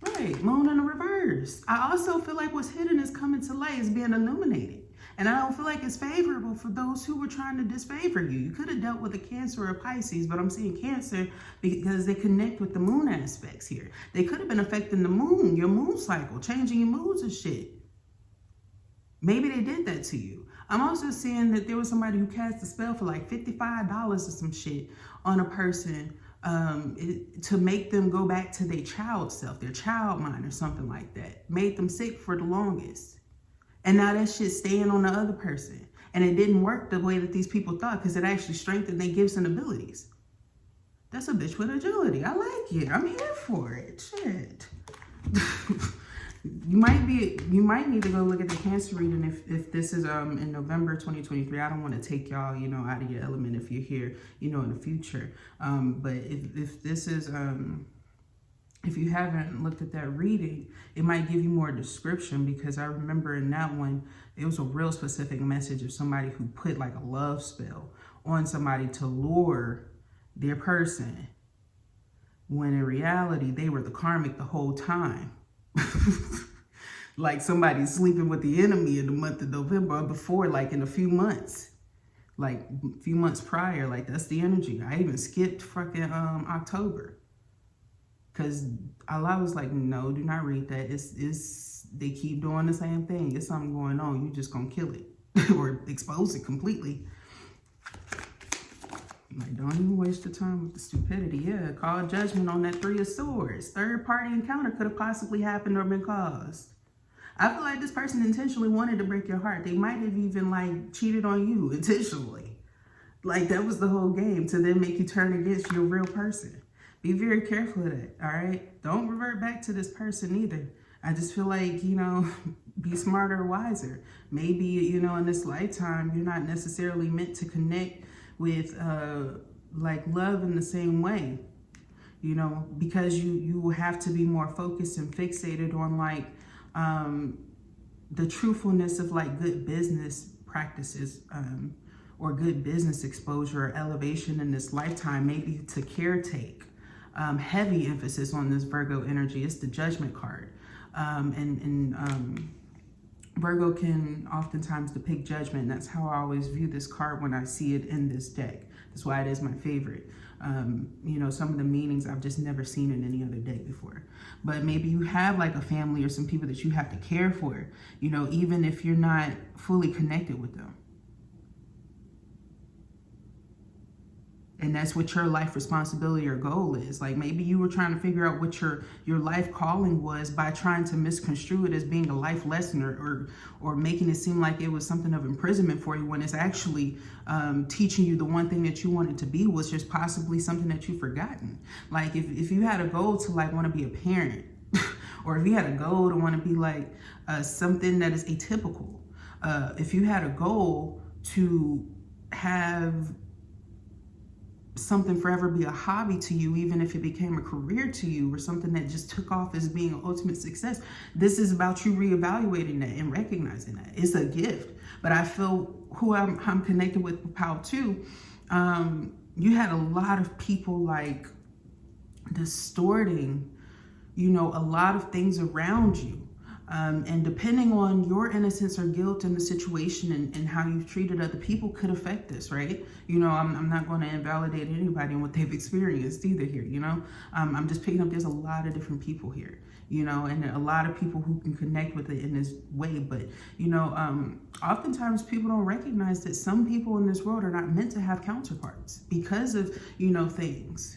[SPEAKER 1] Right, moon in the reverse. I also feel like what's hidden is coming to light, is being illuminated. And I don't feel like it's favorable for those who were trying to disfavor you. You could have dealt with a Cancer or a Pisces, but I'm seeing Cancer because they connect with the moon aspects here. They could have been affecting the moon, your moon cycle, changing your moods and shit. Maybe they did that to you. I'm also seeing that there was somebody who cast a spell for like $55 or some shit on a person to make them go back to their child self, their child mind or something like that. Made them sick for the longest. And now that shit's staying on the other person. And it didn't work the way that these people thought, because it actually strengthened their gifts and abilities. That's a bitch with agility. I like it. I'm here for it. Shit. You might need to go look at the Cancer reading if this is in November 2023. I don't want to take y'all, out of your element if you're here, in the future. But if this is if you haven't looked at that reading, it might give you more description, because I remember in that one, it was a real specific message of somebody who put like a love spell on somebody to lure their person, when in reality, they were the karmic the whole time. Like somebody sleeping with the enemy in the month of November, or before, like in a few months. Like a few months prior, like that's the energy. I even skipped fucking October. Because Allah was like, no, do not read that. They keep doing the same thing. It's something going on. You just gonna kill it or expose it completely. Like, don't even waste your time with the stupidity. Yeah, call judgment on that 3 of Swords. Third party encounter could have possibly happened or been caused. I feel like this person intentionally wanted to break your heart. They might have even like cheated on you intentionally. Like that was the whole game, to then make you turn against your real person. Be very careful of that, all right? Don't revert back to this person either. I just feel like, be smarter or wiser. Maybe, in this lifetime, you're not necessarily meant to connect with like love in the same way, because you have to be more focused and fixated on like the truthfulness of like good business practices or good business exposure or elevation in this lifetime, maybe to caretake. Heavy emphasis on this Virgo energy. It's the Judgment card. Virgo can oftentimes depict judgment. That's how I always view this card when I see it in this deck. That's why it is my favorite. Some of the meanings I've just never seen in any other deck before. But maybe you have like a family or some people that you have to care for, even if you're not fully connected with them. And that's what your life responsibility or goal is. Like maybe you were trying to figure out what your life calling was by trying to misconstrue it as being a life lesson or making it seem like it was something of imprisonment for you, when it's actually teaching you the one thing that you wanted to be was just possibly something that you've forgotten. Like if you had a goal to like want to be a parent or if you had a goal to want to be like something that is atypical, if you had a goal to have something forever be a hobby to you, even if it became a career to you or something that just took off as being an ultimate success. This is about you reevaluating that and recognizing that. It's a gift. But I feel who I'm connected with Pow too, you had a lot of people like distorting, a lot of things around you. And depending on your innocence or guilt in the situation and how you've treated other people could affect this, right? I'm not going to invalidate anybody and what they've experienced either here, I'm just picking up, there's a lot of different people here, and a lot of people who can connect with it in this way. But, oftentimes people don't recognize that some people in this world are not meant to have counterparts because of, things,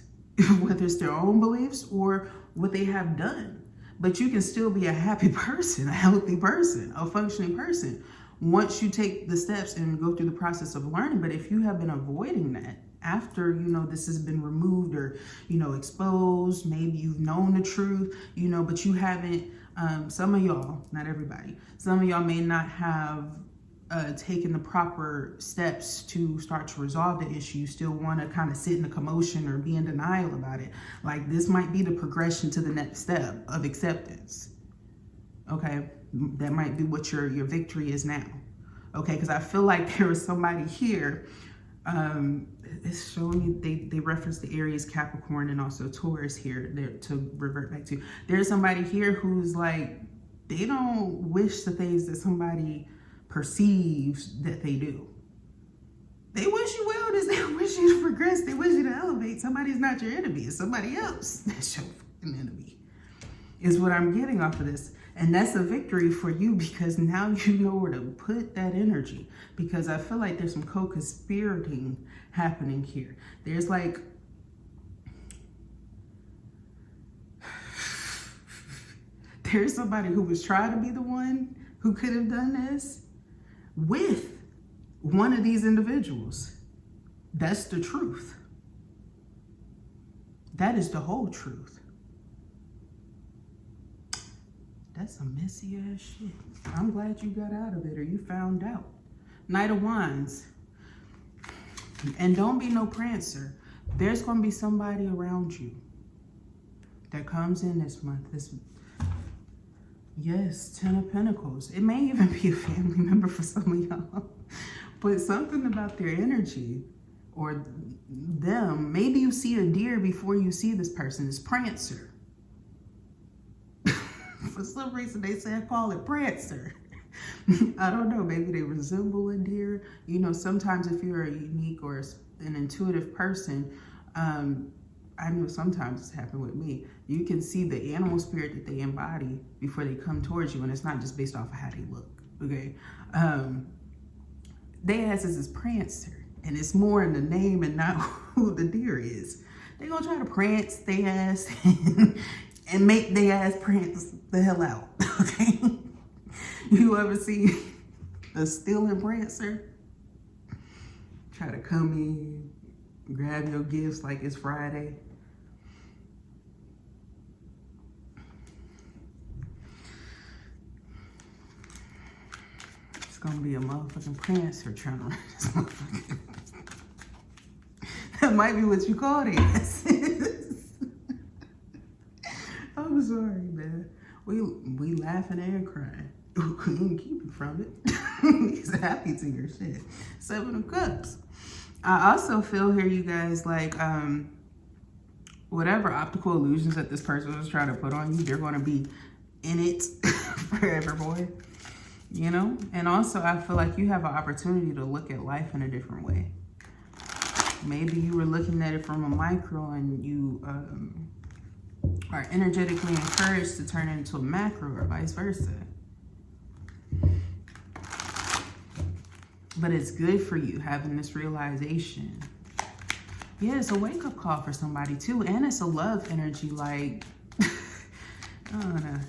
[SPEAKER 1] whether it's their own beliefs or what they have done. But you can still be a happy person, a healthy person, a functioning person once you take the steps and go through the process of learning. But if you have been avoiding that after, this has been removed or, exposed, maybe you've known the truth, but you haven't, some of y'all, not everybody, some of y'all may not have taken the proper steps to start to resolve the issue. You still want to kind of sit in the commotion or be in denial about it. Like this might be the progression to the next step of acceptance. Okay, that might be what your victory is now. Okay, because I feel like there is somebody here. It's showing me they reference the Aries, Capricorn, and also Taurus here. There to revert back to. There's somebody here who's like they don't wish the things that somebody perceives that they do. They wish you wellness, they wish you to progress, they wish you to elevate. Somebody's not your enemy, it's somebody else that's your fucking enemy, is what I'm getting off of this. And that's a victory for you because now you know where to put that energy, because I feel like there's some co-conspirating happening here. There's like there's somebody who was trying to be the one who could have done this with one of these individuals. That's the truth. That is the whole truth. That's some messy ass shit. I'm glad you got out of it, or you found out. Knight of Wands. And don't be no prancer. There's going to be somebody around you that comes in this month. Yes, Ten of Pentacles. It may even be a family member for some of y'all. But something about their energy or them. Maybe you see a deer before you see this person. It's Prancer. For some reason, they say I call it Prancer. I don't know. Maybe they resemble a deer. You know, sometimes if you're a unique or an intuitive person, I know sometimes it's happened with me. You can see the animal spirit that they embody before they come towards you, and it's not just based off of how they look. Okay, they ass is Prancer, and it's more in the name and not who the deer is. They're gonna try to prance their ass and make their ass prance the hell out. Okay, you ever see a stealing Prancer try to come in, grab your gifts like it's Friday? It's gonna be a motherfucking Prancer trying to run this motherfucker. That might be what you call it. I'm sorry, man. We laughing and crying. We can keep it from it. He's happy to your shit. Seven of Cups. I also feel here, you guys, like whatever optical illusions that this person was trying to put on you, they're going to be in it forever, boy. You know? And also, I feel like you have an opportunity to look at life in a different way. Maybe you were looking at it from a micro and you are energetically encouraged to turn it into a macro or vice versa. But it's good for you having this realization. Yeah, it's a wake-up call for somebody too. And it's a love energy, like, I don't know.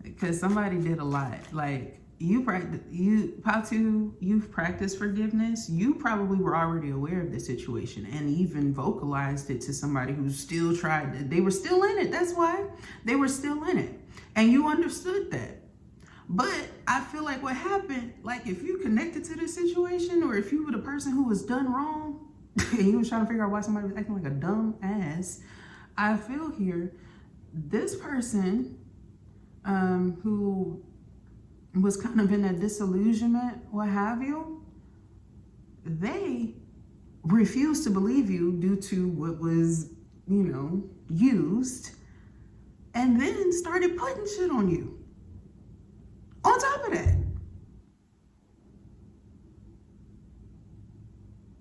[SPEAKER 1] Because somebody did a lot. Like, Patu, you've practiced forgiveness. You probably were already aware of the situation and even vocalized it to somebody who still tried to, they were still in it. That's why they were still in it. And you understood that. But I feel like what happened, like if you connected to this situation, or if you were the person who was done wrong and you was trying to figure out why somebody was acting like a dumb ass, I feel here, this person who was kind of in that disillusionment, what have you, they refused to believe you due to what was, you know, used, and then started putting shit on you. On top of that,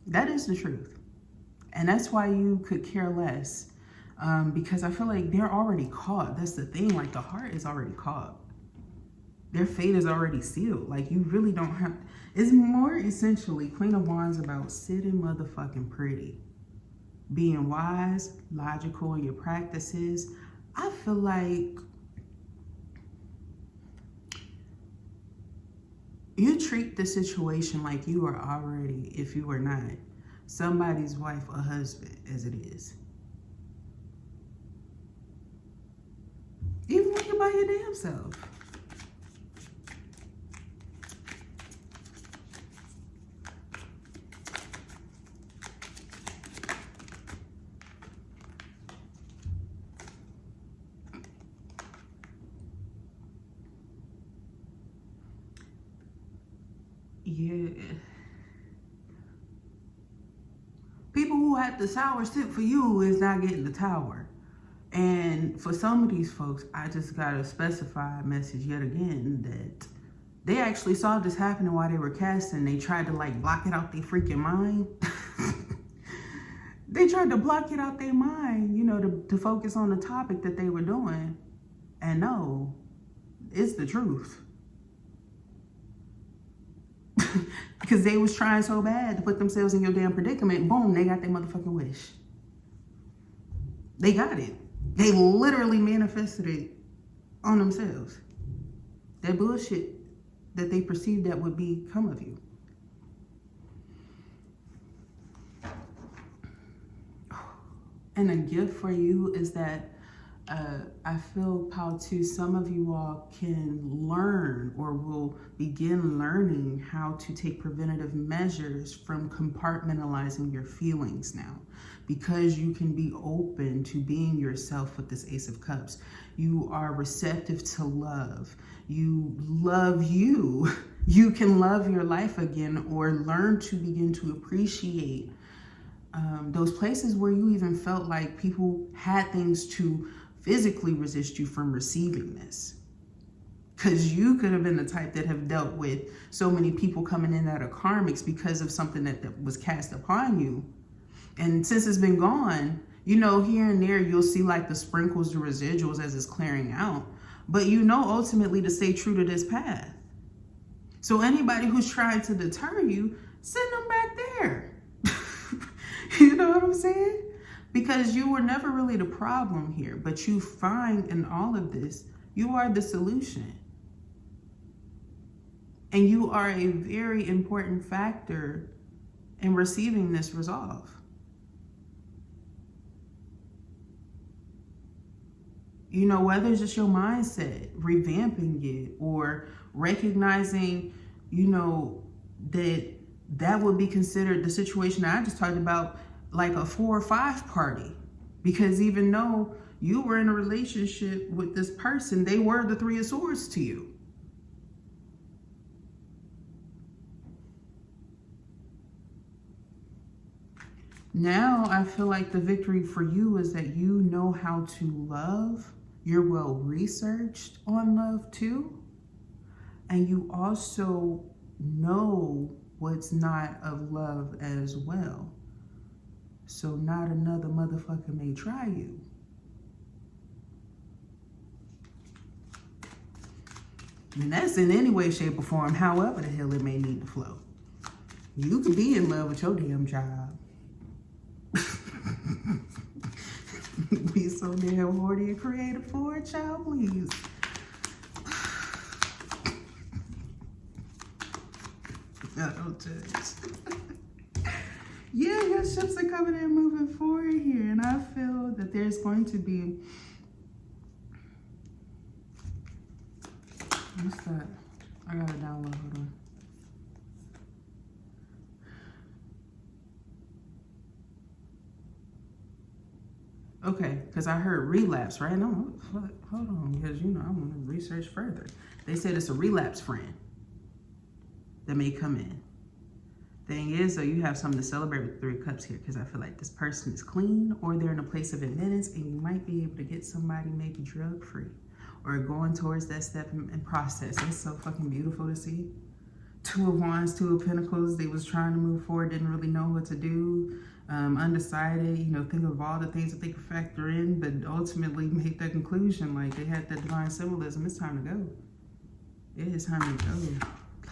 [SPEAKER 1] that is the truth. And that's why you could care less, because I feel like they're already caught. That's the thing, like the heart is already caught. Their fate is already sealed. Like you really don't have, it's more essentially Queen of Wands about sitting motherfucking pretty, being wise, logical in your practices. I feel like you treat the situation like you are already, if you are not, somebody's wife or husband as it is. Even when you're by your damn self. Yeah. People who had the sour sip for you is not getting the tower. And for some of these folks, I just gotta specify a message yet again that they actually saw this happening while they were casting. They tried to like block it out their freaking mind. They tried to block it out their mind, you know, to focus on the topic that they were doing. And no, it's the truth. Because they was trying so bad to put themselves in your damn predicament. Boom, they got their motherfucking wish. They got it. They literally manifested it on themselves. That bullshit that they perceived that would become of you. And a gift for you is that I feel how too some of you all can learn or will begin learning how to take preventative measures from compartmentalizing your feelings now, because you can be open to being yourself with this Ace of Cups. You are receptive to love. You love you. You can love your life again, or learn to begin to appreciate those places where you even felt like people had things to physically resist you from receiving this. Because you could have been the type that have dealt with so many people coming in that are karmics because of something that was cast upon you. And since it's been gone, you know, here and there, you'll see like the sprinkles, the residuals as it's clearing out. But you know, ultimately to stay true to this path. So anybody who's trying to deter you, send them back there. You know what I'm saying? Because you were never really the problem here, but you find in all of this, you are the solution. And you are a very important factor in receiving this resolve. You know, whether it's just your mindset, revamping it, or recognizing, you know, that would be considered the situation I just talked about, like a 4 or 5 party. Because even though you were in a relationship with this person, they were the 3 of Swords to you. Now I feel like the victory for you is that you know how to love. You're well researched on love too. And you also know what's not of love as well. So not another motherfucker may try you. And that's in any way, shape, or form, however the hell it may need to flow. You can be in love with your damn job. Be so damn horny and creative for it, child, please. I don't judge. Yeah, your ships are coming in moving forward here, and I feel that there's going to be, what's that? I gotta download, hold on. Okay, because I heard relapse, right? No, hold on, because you know I want to research further. They said it's a relapse friend that may come in. Thing is, though, you have something to celebrate with 3 cups here, because I feel like this person is clean, or they're in a place of admittance, and you might be able to get somebody maybe drug-free, or going towards that step and process. It's so fucking beautiful to see. 2 of Wands, 2 of Pentacles. They was trying to move forward, didn't really know what to do. Undecided, you know, think of all the things that they could factor in, but ultimately make that conclusion. Like, they had that divine symbolism. It's time to go. It is time to go.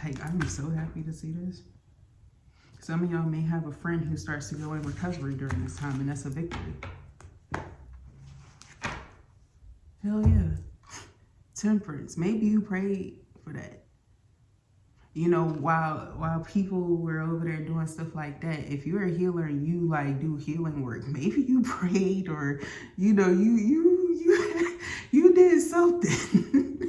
[SPEAKER 1] Like, I'm so happy to see this. Some of y'all may have a friend who starts to go in recovery during this time, and that's a victory. Hell yeah. Temperance. Maybe you prayed for that. You know, while people were over there doing stuff like that, if you're a healer and you like do healing work, maybe you prayed, or you know, you did something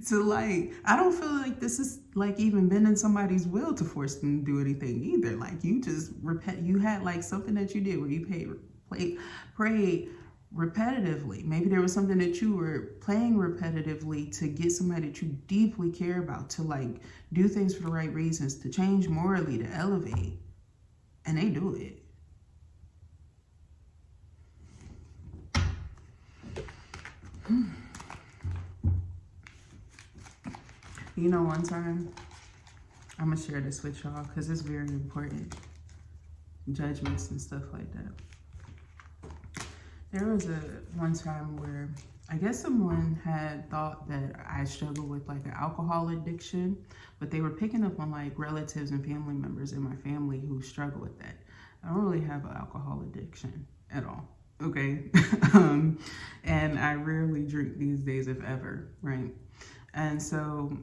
[SPEAKER 1] to, like, I don't feel like this is like even bending somebody's will to force them to do anything either. Like, you just you had like something that you did where you prayed repetitively. Maybe there was something that you were playing repetitively to get somebody that you deeply care about to like do things for the right reasons, to change morally, to elevate, and they do it. You know, one time, I'm gonna share this with y'all because it's very important. Judgments and stuff like that. There was one time where I guess someone had thought that I struggled with like an alcohol addiction, but they were picking up on like relatives and family members in my family who struggle with that. I don't really have an alcohol addiction at all. okay? And I rarely drink these days, if ever, right? And so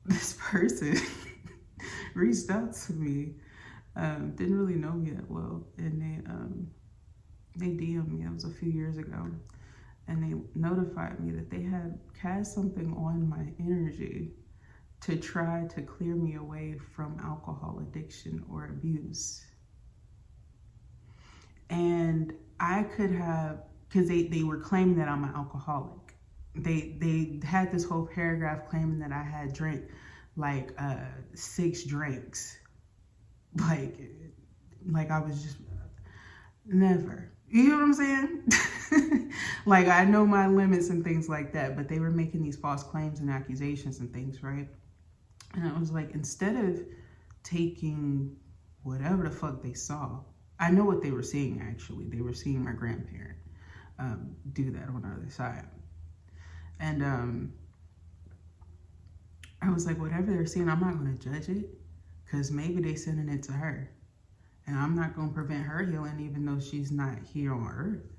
[SPEAKER 1] this person reached out to me, didn't really know me that well, and they DM'd me. It was a few years ago, and they notified me that they had cast something on my energy to try to clear me away from alcohol addiction or abuse. And I could have, because they were claiming that I'm an alcoholic. They had this whole paragraph claiming that I had drank like 6 drinks. Like I was just never. You know what I'm saying? Like, I know my limits and things like that, but they were making these false claims and accusations and things, right? And I was like, instead of taking whatever the fuck they saw, I know what they were seeing, actually. They were seeing my grandparent do that on the other side. And I was like, whatever they're seeing, I'm not going to judge it, because maybe they sending it to her. And I'm not going to prevent her healing, even though she's not here on earth.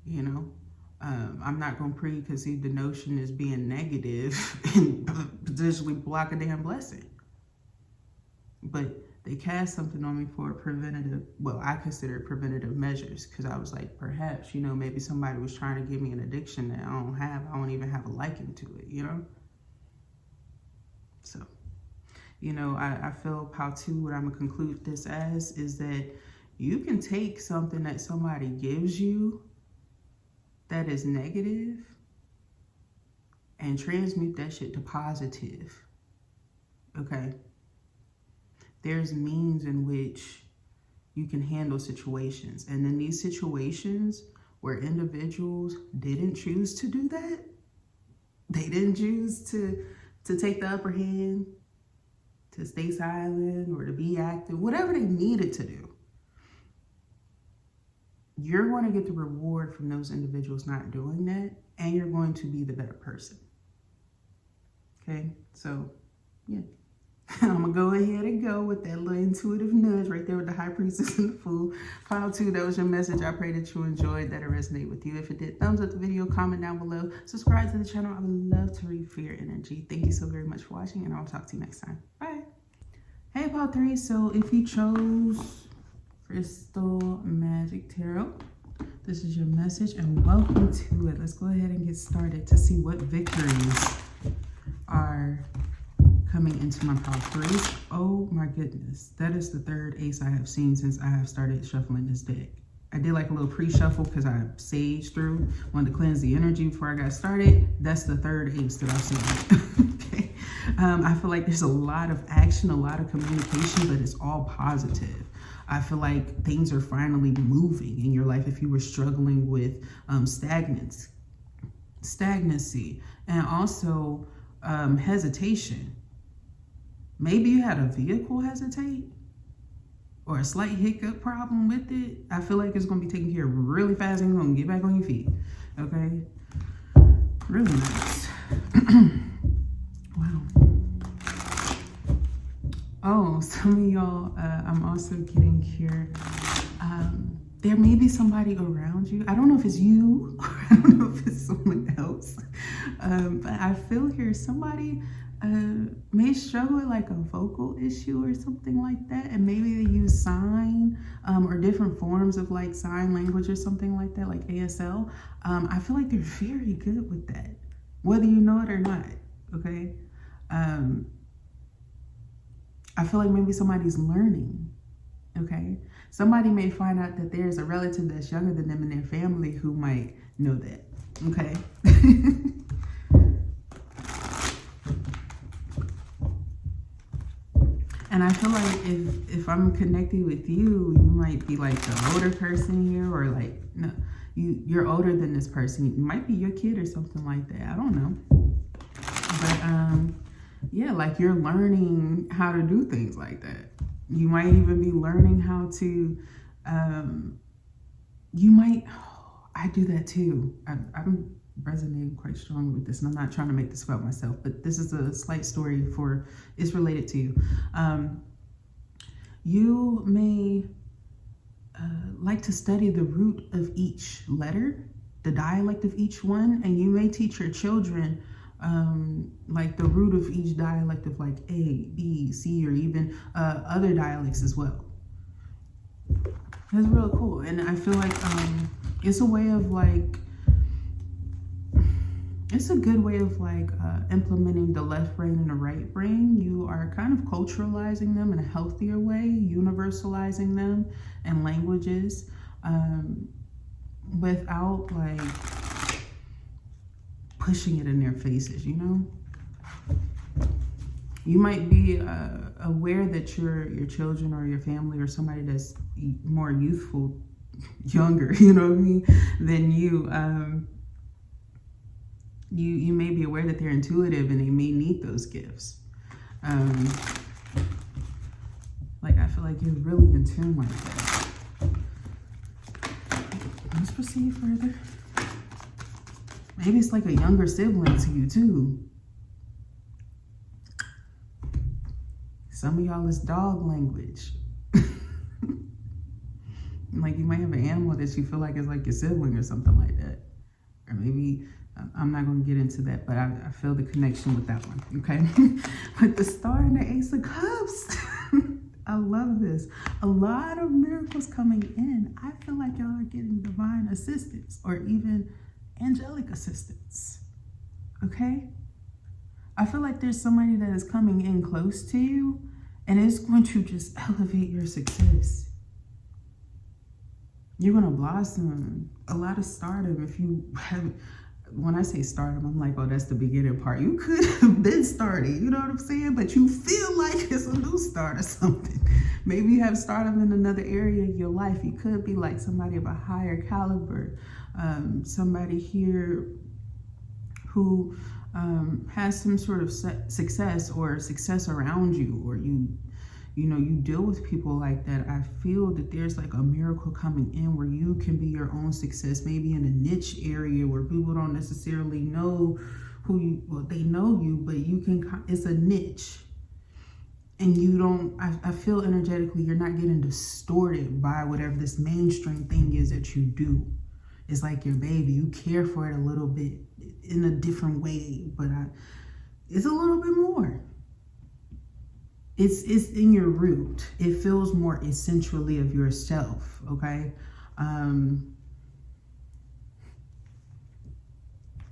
[SPEAKER 1] You know? I'm not going to preconceive the notion as being negative and potentially block a damn blessing. But they cast something on me for preventative, well, I consider it preventative measures, because I was like, perhaps, you know, maybe somebody was trying to give me an addiction that I don't have. I don't even have a liking to it, you know? So, you know, I feel how too, what I'm going to conclude this as is that you can take something that somebody gives you that is negative and transmute that shit to positive, okay? There's means in which you can handle situations. And in these situations where individuals didn't choose to do that, they didn't choose to take the upper hand, to stay silent or to be active, whatever they needed to do, you're going to get the reward from those individuals not doing that, and you're going to be the better person. Okay, so yeah. I'm going to go ahead and go with that little intuitive nudge right there with the High Priestess and the Fool. File 2, that was your message. I pray that you enjoyed, that it resonated with you. If it did, thumbs up the video, comment down below, subscribe to the channel. I would love to read for your energy. Thank you so very much for watching, and I'll talk to you next time. Bye. Hey, Pile 3. So if you chose Crystal Magic Tarot, this is your message, and welcome to it. Let's go ahead and get started to see what victories are coming into my Pile 3. Oh my goodness, that is the 3rd ace I have seen since I have started shuffling this deck. I did like a little pre-shuffle because I saged through, wanted to cleanse the energy before I got started. That's the 3rd ace that I've seen. Okay. I feel like there's a lot of action, a lot of communication, but it's all positive. I feel like things are finally moving in your life if you were struggling with stagnancy, and also hesitation. Maybe you had a vehicle hesitate or a slight hiccup problem with it. I feel like it's going to be taken care of really fast and you're going to get back on your feet. Okay? Really nice. Wow. Oh, some of y'all, I'm also getting here. There may be somebody around you. I don't know if it's you or I don't know if it's someone else. But I feel here somebody may struggle with like a vocal issue or something like that, and maybe they use sign or different forms of like sign language or something like that, like ASL. I feel like they're very good with that, whether you know it or not. Okay. I feel like maybe somebody's learning. Okay, somebody may find out that there's a relative that's younger than them in their family who might know that. Okay. And I feel like if I'm connected with you, you might be like the older person here, or like, no, you're older than this person. It might be your kid or something like that. I don't know. But yeah, like you're learning how to do things like that. You might even be learning how to, I do that too. I'm resonating quite strongly with this, and I'm not trying to make this about myself, but this is a slight story it's related to you. You may like to study the root of each letter, the dialect of each one, and you may teach your children like the root of each dialect of like A, B, C, or even other dialects as well. That's really cool. And I feel like it's a way of like, it's a good way of like implementing the left brain and the right brain. You are kind of culturalizing them in a healthier way, universalizing them in languages without like pushing it in their faces, you know? You might be aware that your children or your family or somebody that's more youthful, younger, you know what I mean, than you, you may be aware that they're intuitive and they may need those gifts. Like, I feel like you're really in tune like that. Let's proceed further. Maybe it's like a younger sibling to you too. Some of y'all is dog language. Like, you might have an animal that you feel like is like your sibling or something like that. Or maybe, I'm not going to get into that, but I feel the connection with that one, okay? With the Star and the Ace of Cups. I love this. A lot of miracles coming in. I feel like y'all are getting divine assistance or even angelic assistance, okay? I feel like there's somebody that is coming in close to you and it's going to just elevate your success. You're going to blossom. A lot of stardom. If you have, when I say stardom, I'm like, oh, that's the beginning part. You could have been starting, you know what I'm saying? But you feel like it's a new start or something. Maybe you have stardom in another area of your life. You could be like somebody of a higher caliber. Somebody here who has some sort of success or success around you, or you know, you deal with people like that. I feel that there's like a miracle coming in where you can be your own success, maybe in a niche area where people don't necessarily know who you, well, they know you, but you can, it's a niche. And you don't, I feel energetically, you're not getting distorted by whatever this mainstream thing is that you do. It's like your baby. You care for it a little bit in a different way, but it's a little bit more. It's in your root. It feels more essentially of yourself, okay?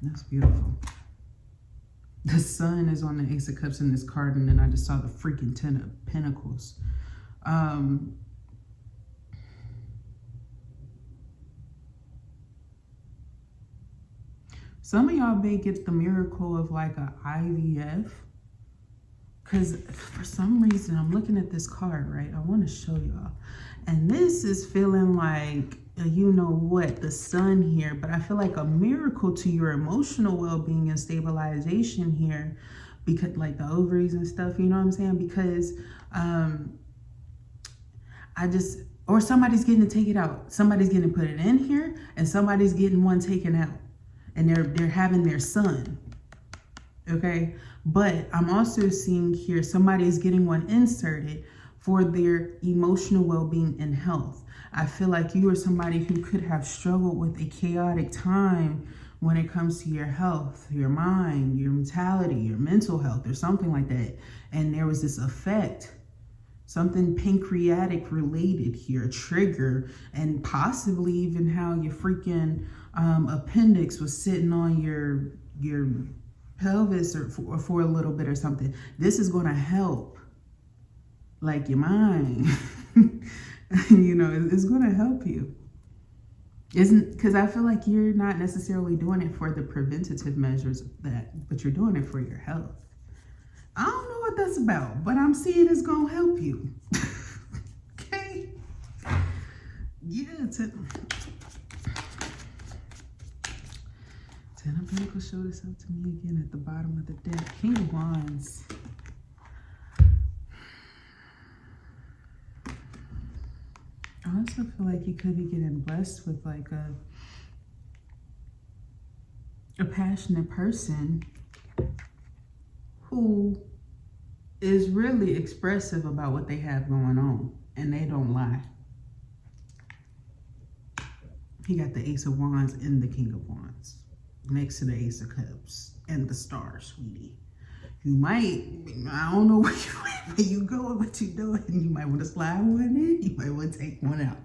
[SPEAKER 1] That's beautiful. The Sun is on the Ace of Cups in this card, and then I just saw the freaking Ten of Pentacles. Some of y'all may get the miracle of like a IVF. Because for some reason, I'm looking at this card, right? I want to show y'all. And this is feeling like, you know what, the Sun here. But I feel like a miracle to your emotional well-being and stabilization here. Because like the ovaries and stuff, you know what I'm saying? Because or somebody's getting to take it out. Somebody's getting to put it in here. And somebody's getting one taken out. And they're having their son. Okay? But I'm also seeing here somebody's getting one inserted for their emotional well-being and health. I feel like you are somebody who could have struggled with a chaotic time when it comes to your health, your mind, your mentality, your mental health, or something like that. And there was this effect, something pancreatic related here, a trigger, and possibly even how your freaking appendix was sitting on your pelvis or for a little bit or something. This is going to help like your mind. You know, it's going to help you. Because I feel like you're not necessarily doing it for the preventative measures of that, but you're doing it for your health. I don't know what that's about, but I'm seeing it's going to help you. Okay? Yeah, Ten of Pentacles showed itself to me again at the bottom of the deck. King of Wands. I also feel like you could be getting blessed with like a passionate person who is really expressive about what they have going on, and they don't lie. He got the Ace of Wands and the King of Wands next to the Ace of Cups and the Star, sweetie. You might, I don't know where you going, what you doing. You might want to slide one in. You might want to take one out.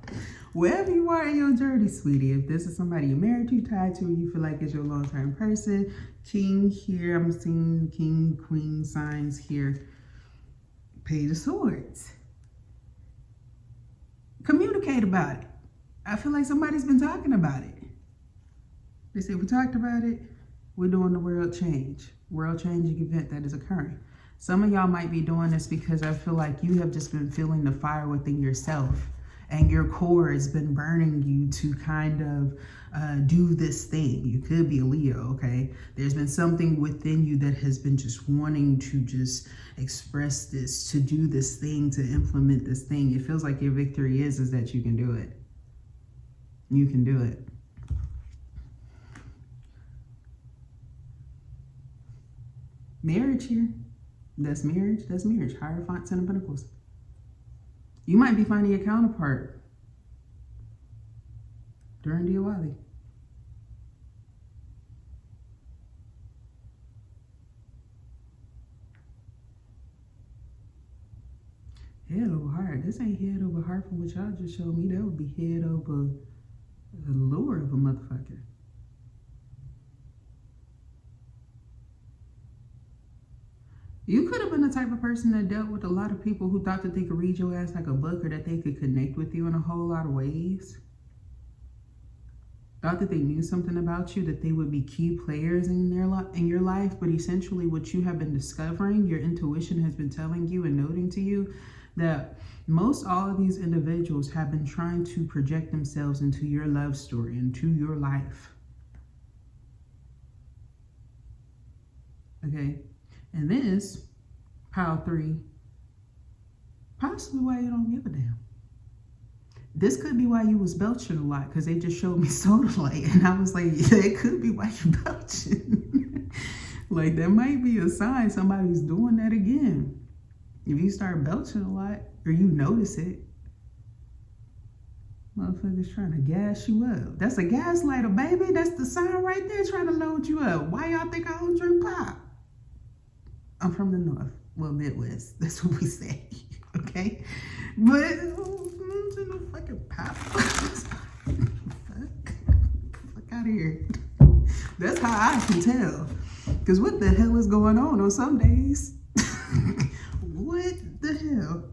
[SPEAKER 1] Wherever you are in your journey, sweetie. If this is somebody you're married to, tied to, you feel like it's your long-term person. King here, I'm seeing King, Queen signs here. Page of Swords. Communicate about it. I feel like somebody's been talking about it. They said, we talked about it. We're doing the world changing event that is occurring. Some of y'all might be doing this because I feel like you have just been feeling the fire within yourself, and your core has been burning you to kind of do this thing. You could be a Leo, okay? There's been something within you that has been just wanting to just express this, to do this thing, to implement this thing. It feels like your victory is that you can do it. You can do it. Marriage here. That's marriage. That's marriage. Hierophant, Ten of Pentacles. You might be finding your counterpart during Diwali. Head over heart. This ain't head over heart from what y'all just showed me. That would be head over the lure of a motherfucker. You could have been the type of person that dealt with a lot of people who thought that they could read your ass like a book, or that they could connect with you in a whole lot of ways. Thought that they knew something about you, that they would be key players in your life, but essentially what you have been discovering, your intuition has been telling you and noting to you that most all of these individuals have been trying to project themselves into your love story, into your life. Okay? And this, pile 3, possibly why you don't give a damn. This could be why you was belching a lot, because they just showed me soda light, and I was like, yeah, it could be why you belching. Like, that might be a sign somebody's doing that again. If you start belching a lot, or you notice it, motherfuckers trying to gas you up. That's a gaslighter, baby. That's the sign right there trying to load you up. Why y'all think I don't drink pop? I'm from the North. Well, Midwest. That's what we say. Okay? But, no fucking pop. Fuck out of here. That's how I can tell. Because what the hell is going on some days? What the hell?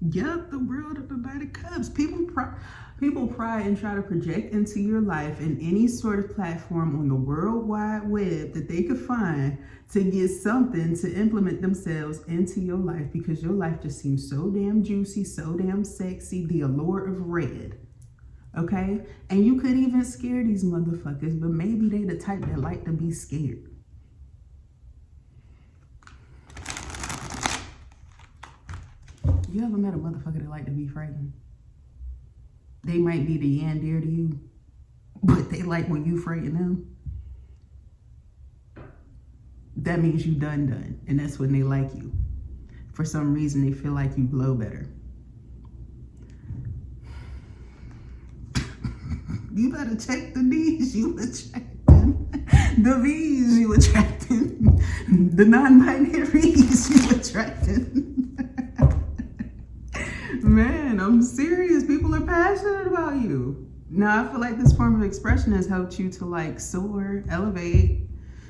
[SPEAKER 1] Yup, the world of the Knight of Cups. People pry and try to project into your life in any sort of platform on the World Wide Web that they could find to get something to implement themselves into your life, because your life just seems so damn juicy, so damn sexy, the allure of red. Okay? And you could even scare these motherfuckers, but maybe they the type that like to be scared. You ever met a motherfucker that like to be frightened? They might be the yandere to you, but they like when you frighten them. That means you done. And that's when they like you. For some reason, they feel like you glow better. You better check the D's you attracting. The V's you attracting. The non-binaries you attracting. Man, I'm serious. People are passionate about you. Now, I feel like this form of expression has helped you to like soar, elevate,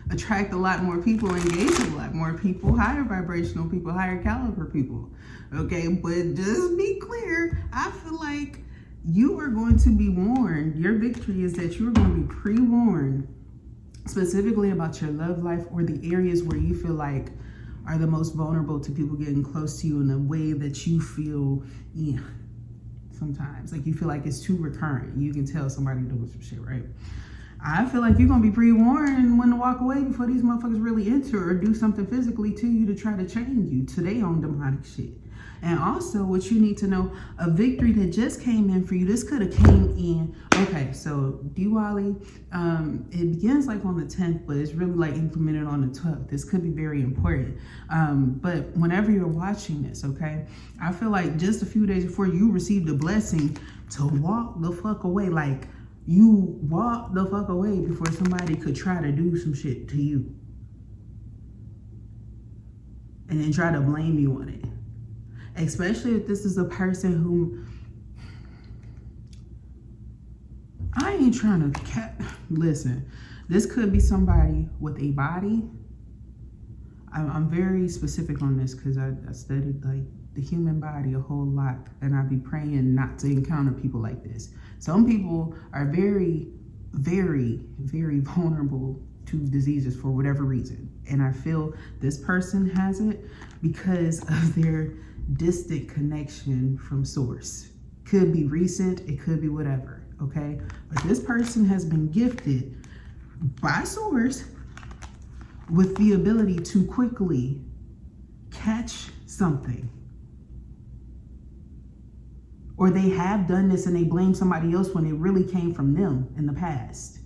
[SPEAKER 1] attract a lot more people, engage with a lot more people, higher vibrational people, higher caliber people. Okay, but just be clear, I feel like you are going to be warned. Your victory is that you're going to be pre-warned specifically about your love life, or the areas where you feel like are the most vulnerable to people getting close to you in a way that you feel, yeah, sometimes. Like you feel like it's too recurrent. You can tell somebody doing some shit, right? I feel like you're going to be pre-warned when to walk away before these motherfuckers really enter or do something physically to you to try to change you to their own demonic shit. And also what you need to know, a victory that just came in for you, this could have came in, okay, so Diwali, it begins like on the 10th, but it's really like implemented on the 12th. This could be very important. But whenever you're watching this, okay, I feel like just a few days before you received a blessing to walk the fuck away. Like, you walk the fuck away before somebody could try to do some shit to you. And then try to blame you on it. Especially if this is a person who, I ain't trying to listen, this could be somebody with a body. I'm very specific on this because I studied like the human body a whole lot, and I be praying not to encounter people like this. Some people are very, very, very vulnerable to diseases for whatever reason. And I feel this person has it because of their distant connection from source. Could be recent, it could be whatever, okay? But this person has been gifted by source with the ability to quickly catch something. Or they have done this and they blame somebody else when it really came from them in the past.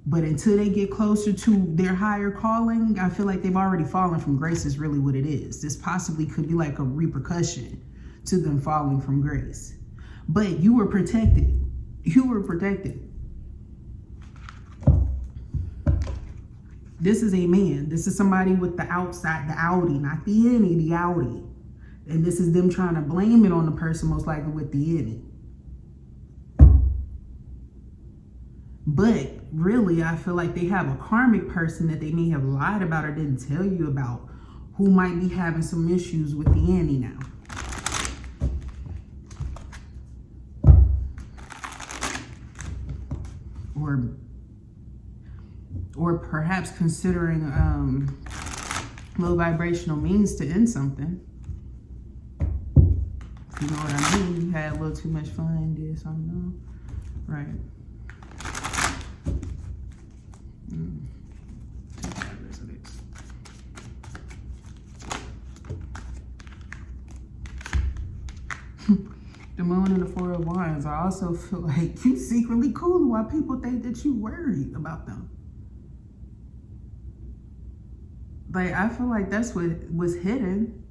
[SPEAKER 1] But until they get closer to their higher calling, I feel like they've already fallen from grace is really what it is. This possibly could be like a repercussion to them falling from grace. But you were protected. You were protected. This is a man. This is somebody with the outside, the Audi, not the innie, the Audi. And this is them trying to blame it on the person most likely with the innie. But really, I feel like they have a karmic person that they may have lied about or didn't tell you about, who might be having some issues with the innie now. Or perhaps considering low vibrational means to end something. You know what I mean? You had a little too much fun, did something, right? The moon and the Four of Wands. I also feel like you secretly cool while people think that you worried about them. Like, I feel like that's what was hidden.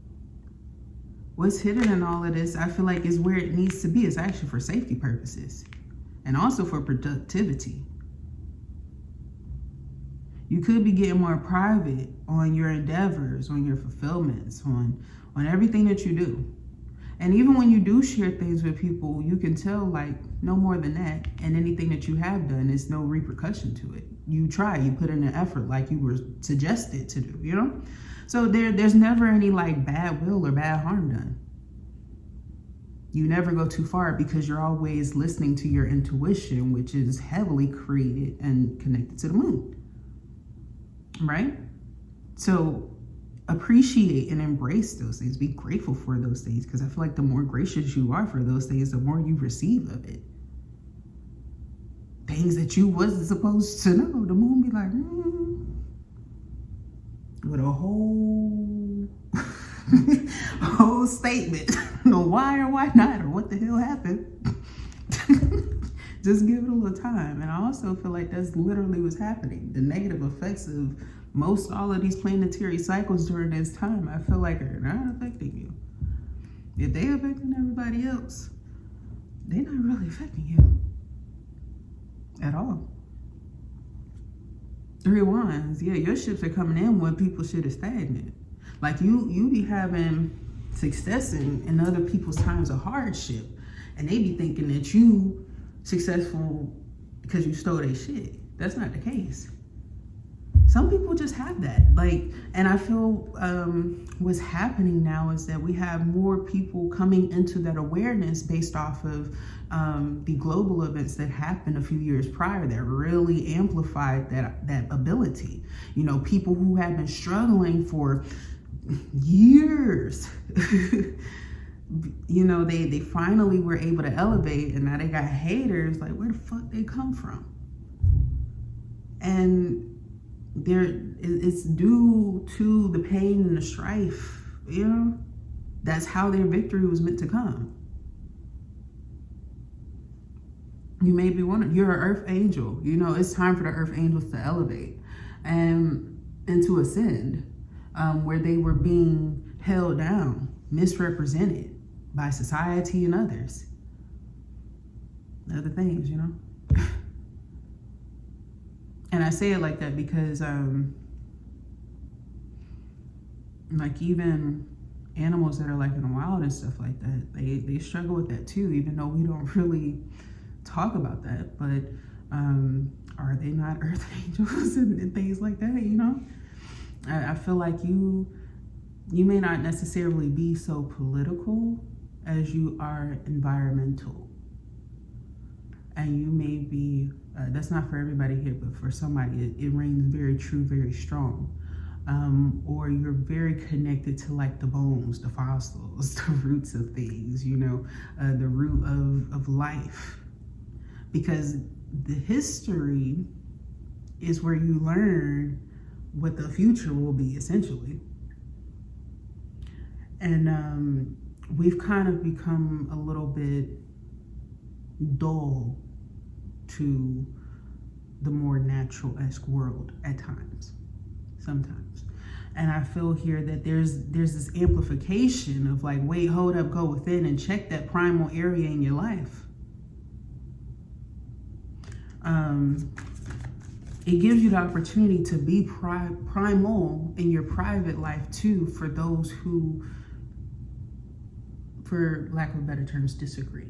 [SPEAKER 1] What's hidden in all of this, I feel like, is where it needs to be. It's actually for safety purposes and also for productivity. You could be getting more private on your endeavors, on your fulfillments, on everything that you do. And even when you do share things with people, you can tell, like, no more than that. And anything that you have done is no repercussion to it. You try, you put in an effort like you were suggested to do, you know? So there's never any like bad will or bad harm done. You never go too far because you're always listening to your intuition, which is heavily created and connected to the moon, right? So appreciate and embrace those things. Be grateful for those things, because I feel like the more gracious you are for those things, the more you receive of it. Things that you wasn't supposed to know, the moon be like, with a whole statement on why or why not, or what the hell happened. Just give it a little time. And I also feel like that's literally what's happening. The negative effects of most all of these planetary cycles during this time, I feel like, are not affecting you. If they're affecting everybody else, they're not really affecting you at all. Three Wands, yeah, your ships are coming in when people shit is stagnant. Like you be having success in other people's times of hardship, and they be thinking that you successful because you stole their shit. That's not the case. Some people just have that, like, and I feel what's happening now is that we have more people coming into that awareness based off of the global events that happened a few years prior that really amplified that ability. You know, people who have been struggling for years, you know, they finally were able to elevate, and now they got haters. Like, where the fuck they come from? And it's due to the pain and the strife, you know? That's how their victory was meant to come. You may be wondering, you're an earth angel. You know, it's time for the earth angels to elevate and to ascend, where they were being held down, misrepresented by society and others. other things, you know. And I say it like that because like even animals that are like in the wild and stuff like that, they struggle with that too, even though we don't really talk about that. But are they not earth angels and things like that, you know? I feel like you may not necessarily be so political as you are environmental. And you may be, that's not for everybody here, but for somebody, it rings very true, very strong. Or you're very connected to like the bones, the fossils, the roots of things, you know, the root of life. Because the history is where you learn what the future will be, essentially. And we've kind of become a little bit dull to the more natural-esque world at times, sometimes. And I feel here that there's this amplification of like, wait, hold up, go within and check that primal area in your life. It gives you the opportunity to be primal in your private life too, for those who, for lack of better terms, disagree.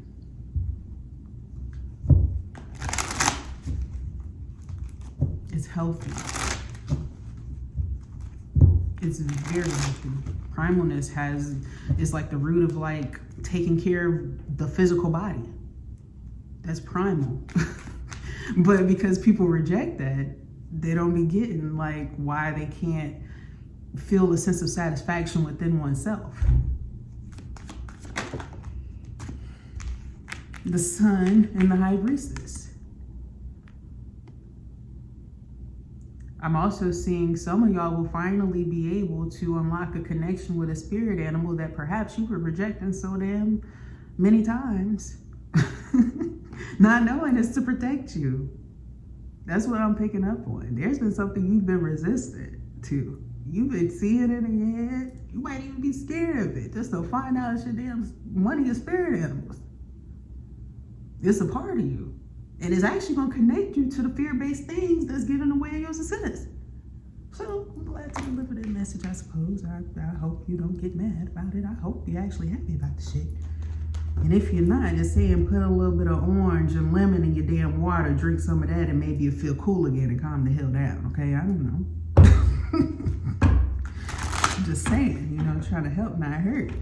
[SPEAKER 1] It's healthy. It's very healthy. Primalness is like the root of like taking care of the physical body. That's primal. But because people reject that, they don't be getting like why they can't feel a sense of satisfaction within oneself. The sun and the high priestess. I'm also seeing some of y'all will finally be able to unlock a connection with a spirit animal that perhaps you were rejecting so damn many times. Not knowing it's to protect you. That's what I'm picking up on. There's been something you've been resistant to. You've been seeing it in your head. You might even be scared of it just to find out it's your damn one of your spirit animals. It's a part of you. And it's actually going to connect you to the fear-based things that's getting away in your success. So I'm glad to deliver that message, I suppose. I hope you don't get mad about it. I hope you're actually happy about the shit. And if you're not, just saying put a little bit of orange and lemon in your damn water, drink some of that, and maybe you'll feel cool again and calm the hell down, okay? I don't know. I'm just saying, you know, trying to help, not hurt.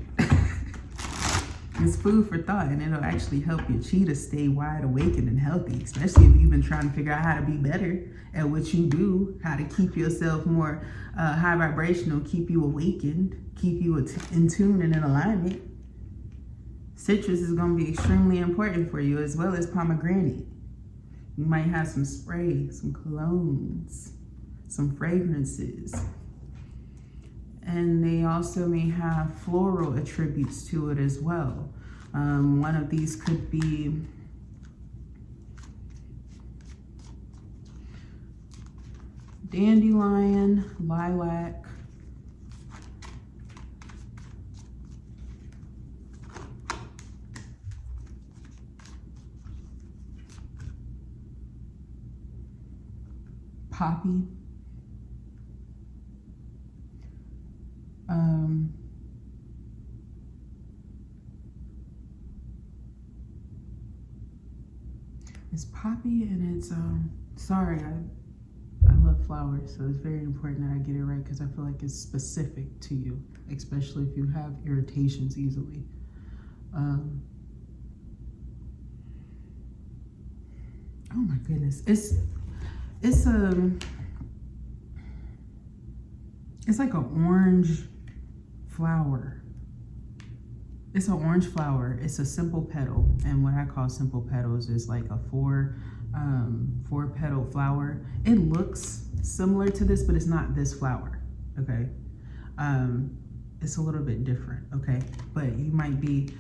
[SPEAKER 1] It's food for thought, and it'll actually help your chi to stay wide awake and healthy, especially if you've been trying to figure out how to be better at what you do, how to keep yourself more high vibrational, keep you awakened, keep you in tune and in alignment. Citrus is going to be extremely important for you, as well as pomegranate. You might have some spray, some colognes, some fragrances. And they also may have floral attributes to it as well. One of these could be dandelion, lilac, poppy, it's poppy, and it's sorry, I love flowers, so it's very important that I get it right, because I feel like it's specific to you, especially if you have irritations easily. Oh my goodness, it's like an orange flower. It's an orange flower. It's a simple petal, and what I call simple petals is like a four petal flower. It looks similar to this, but it's not this flower. Okay, it's a little bit different. Okay, but you might be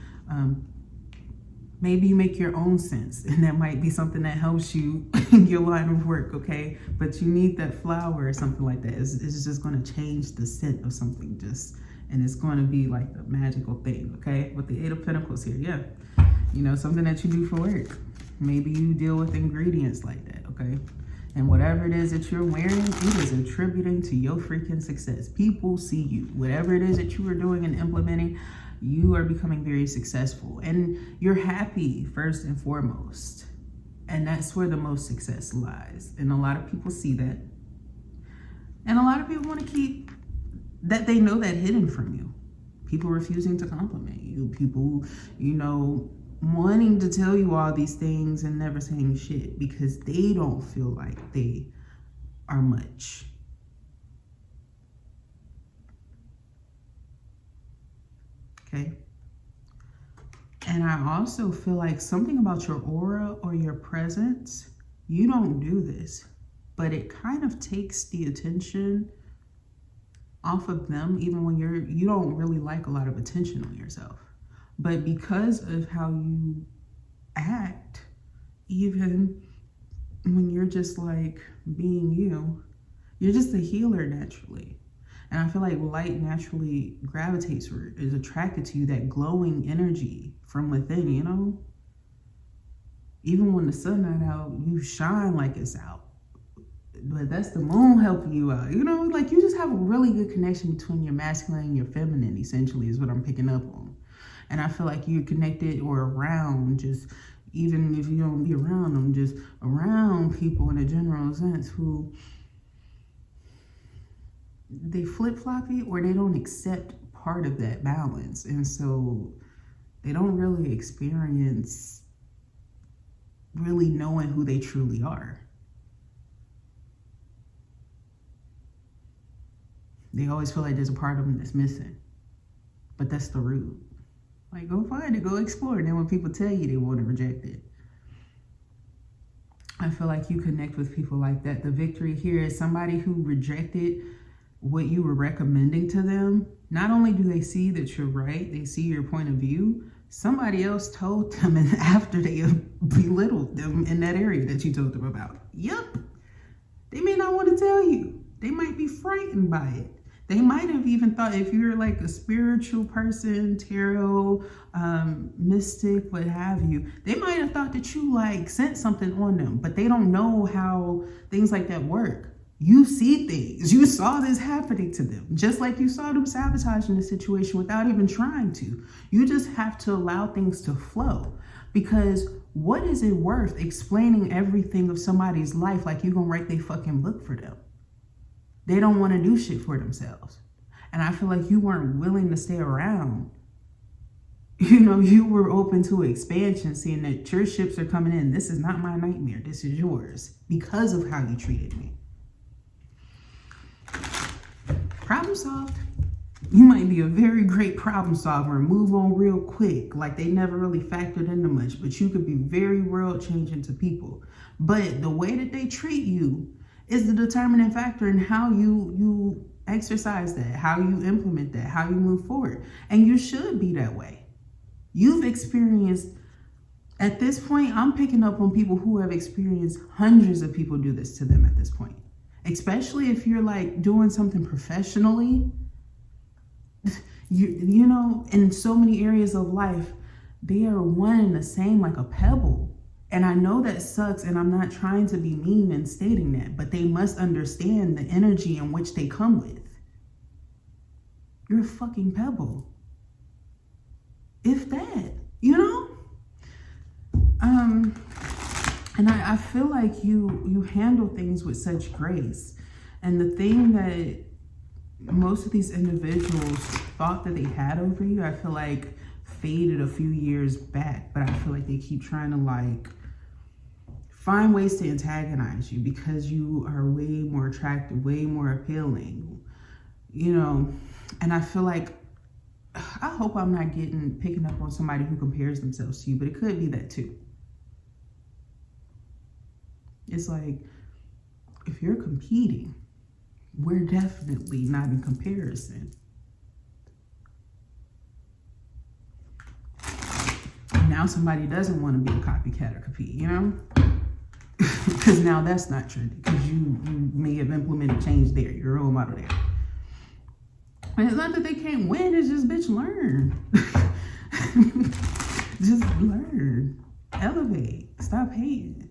[SPEAKER 1] maybe you make your own scents, and that might be something that helps you in your line of work, okay? But you need that flower or something like that. It's just going to change the scent of something, and it's going to be like the magical thing, okay? With the Eight of Pentacles here, yeah. You know, something that you do for work. Maybe you deal with ingredients like that, okay? And whatever it is that you're wearing, it is attributing to your freaking success. People see you. Whatever it is that you are doing and implementing, you are becoming very successful. And you're happy first and foremost. And that's where the most success lies. And a lot of people see that. And a lot of people want to keep that, they know that, hidden from you. People refusing to compliment you. People, you know, wanting to tell you all these things and never saying shit because they don't feel like they are much. Okay? And I also feel like something about your aura or your presence, you don't do this, but it kind of takes the attention off of them, even when you don't really like a lot of attention on yourself. But because of how you act, even when you're just like being you, you're just a healer naturally. And I feel like light naturally gravitates or is attracted to you, that glowing energy from within, you know? Even when the sun not out, you shine like it's out. But that's the moon helping you out. You know, like you just have a really good connection between your masculine and your feminine, essentially, is what I'm picking up on. And I feel like you're connected or around, just even if you don't be around them, just around people in a general sense who they flip-floppy or they don't accept part of that balance. And so they don't really experience really knowing who they truly are. They always feel like there's a part of them that's missing. But that's the root. Like, go find it, go explore. And then when people tell you, they want to reject it. I feel like you connect with people like that. The victory here is somebody who rejected what you were recommending to them. Not only do they see that you're right, they see your point of view, somebody else told them, and after they belittled them in that area that you told them about. Yep. They may not want to tell you. They might be frightened by it. They might have even thought, if you're like a spiritual person, tarot, mystic, what have you, they might have thought that you like sent something on them, but they don't know how things like that work. You see things. You saw this happening to them, just like you saw them sabotaging the situation without even trying to. You just have to allow things to flow, because what is it worth explaining everything of somebody's life like you're gonna write their fucking book for them? They don't want to do shit for themselves. And I feel like you weren't willing to stay around. You know, you were open to expansion, seeing that your ships are coming in. This is not my nightmare. This is yours because of how you treated me. Problem solved. You might be a very great problem solver and move on real quick, like they never really factored into much, but you could be very world changing to people. But the way that they treat you is the determining factor in how you exercise that, how you implement that, how you move forward. And you should be that way. You've experienced, at this point, I'm picking up on people who have experienced hundreds of people do this to them at this point. Especially if you're like doing something professionally. You know, in so many areas of life, they are one and the same, like a pebble. And I know that sucks, and I'm not trying to be mean in stating that, but they must understand the energy in which they come with. You're a fucking pebble. If that, you know? And I feel like you handle things with such grace. And the thing that most of these individuals thought that they had over you, I feel like faded a few years back, but I feel like they keep trying to like find ways to antagonize you because you are way more attractive, way more appealing, you know. And I feel like, I hope I'm not picking up on somebody who compares themselves to you, but it could be that too. It's like, if you're competing, we're definitely not in comparison. Now somebody doesn't want to be a copycat or compete, you know? Because now that's not true, because you may have implemented change there. You're a role model there. And it's not that they can't win, it's just, bitch, learn. Just learn. Elevate. Stop hating.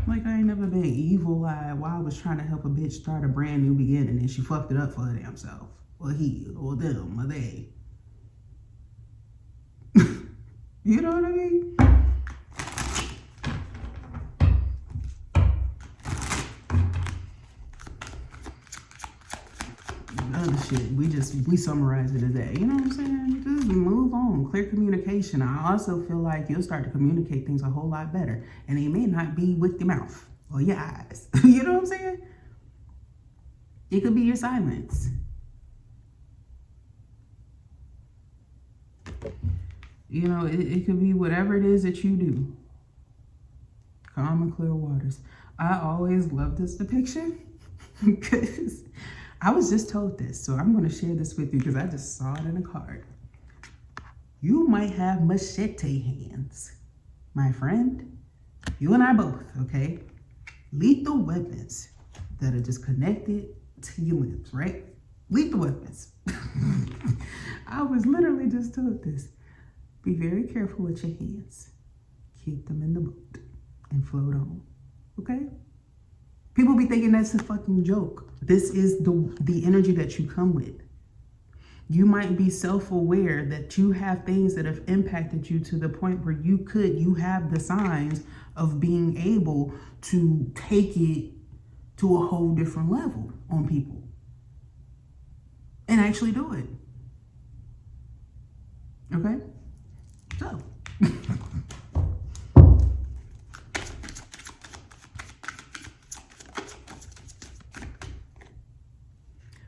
[SPEAKER 1] Like I ain't never been evil while I was trying to help a bitch start a brand new beginning and she fucked it up for her damn self. Or he, or them, or they. You know what I mean? Other shit, we summarize it as that. You know what I'm saying? Just move on. Clear communication. I also feel like you'll start to communicate things a whole lot better. And they may not be with your mouth or your eyes. You know what I'm saying? It could be your silence. You know, it could be whatever it is that you do. Calm and clear waters. I always love this depiction because I was just told this, so I'm going to share this with you because I just saw it in a card. You might have machete hands, my friend. You and I both, okay? Lethal weapons that are just connected to your limbs, right? Lethal weapons. I was literally just told this. Be very careful with your hands. Keep them in the boat and float on, okay? People be thinking that's a fucking joke. This is the energy that you come with. You might be self-aware that you have things that have impacted you to the point where you have the signs of being able to take it to a whole different level on people and actually do it. Okay? So.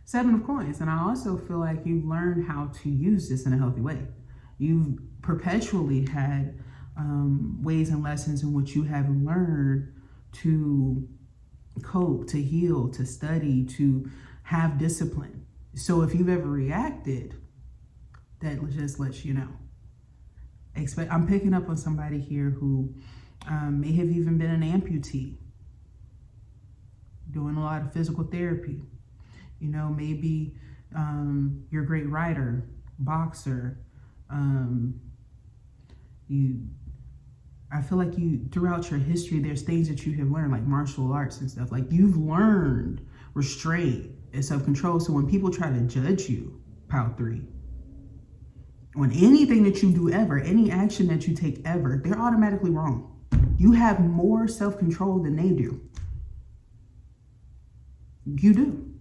[SPEAKER 1] Seven of Coins. And I also feel like you've learned how to use this in a healthy way. You've perpetually had ways and lessons in which you have learned to cope, to heal, to study, to have discipline. So if you've ever reacted, that just lets you know. I'm picking up on somebody here who may have even been an amputee, doing a lot of physical therapy. You know, maybe you're a great writer, boxer. I feel like throughout your history, there's things that you have learned, like martial arts and stuff. Like you've learned restraint and self-control. So when people try to judge you, Pile 3, on anything that you do ever, any action that you take ever, they're automatically wrong. You have more self-control than they do. You do.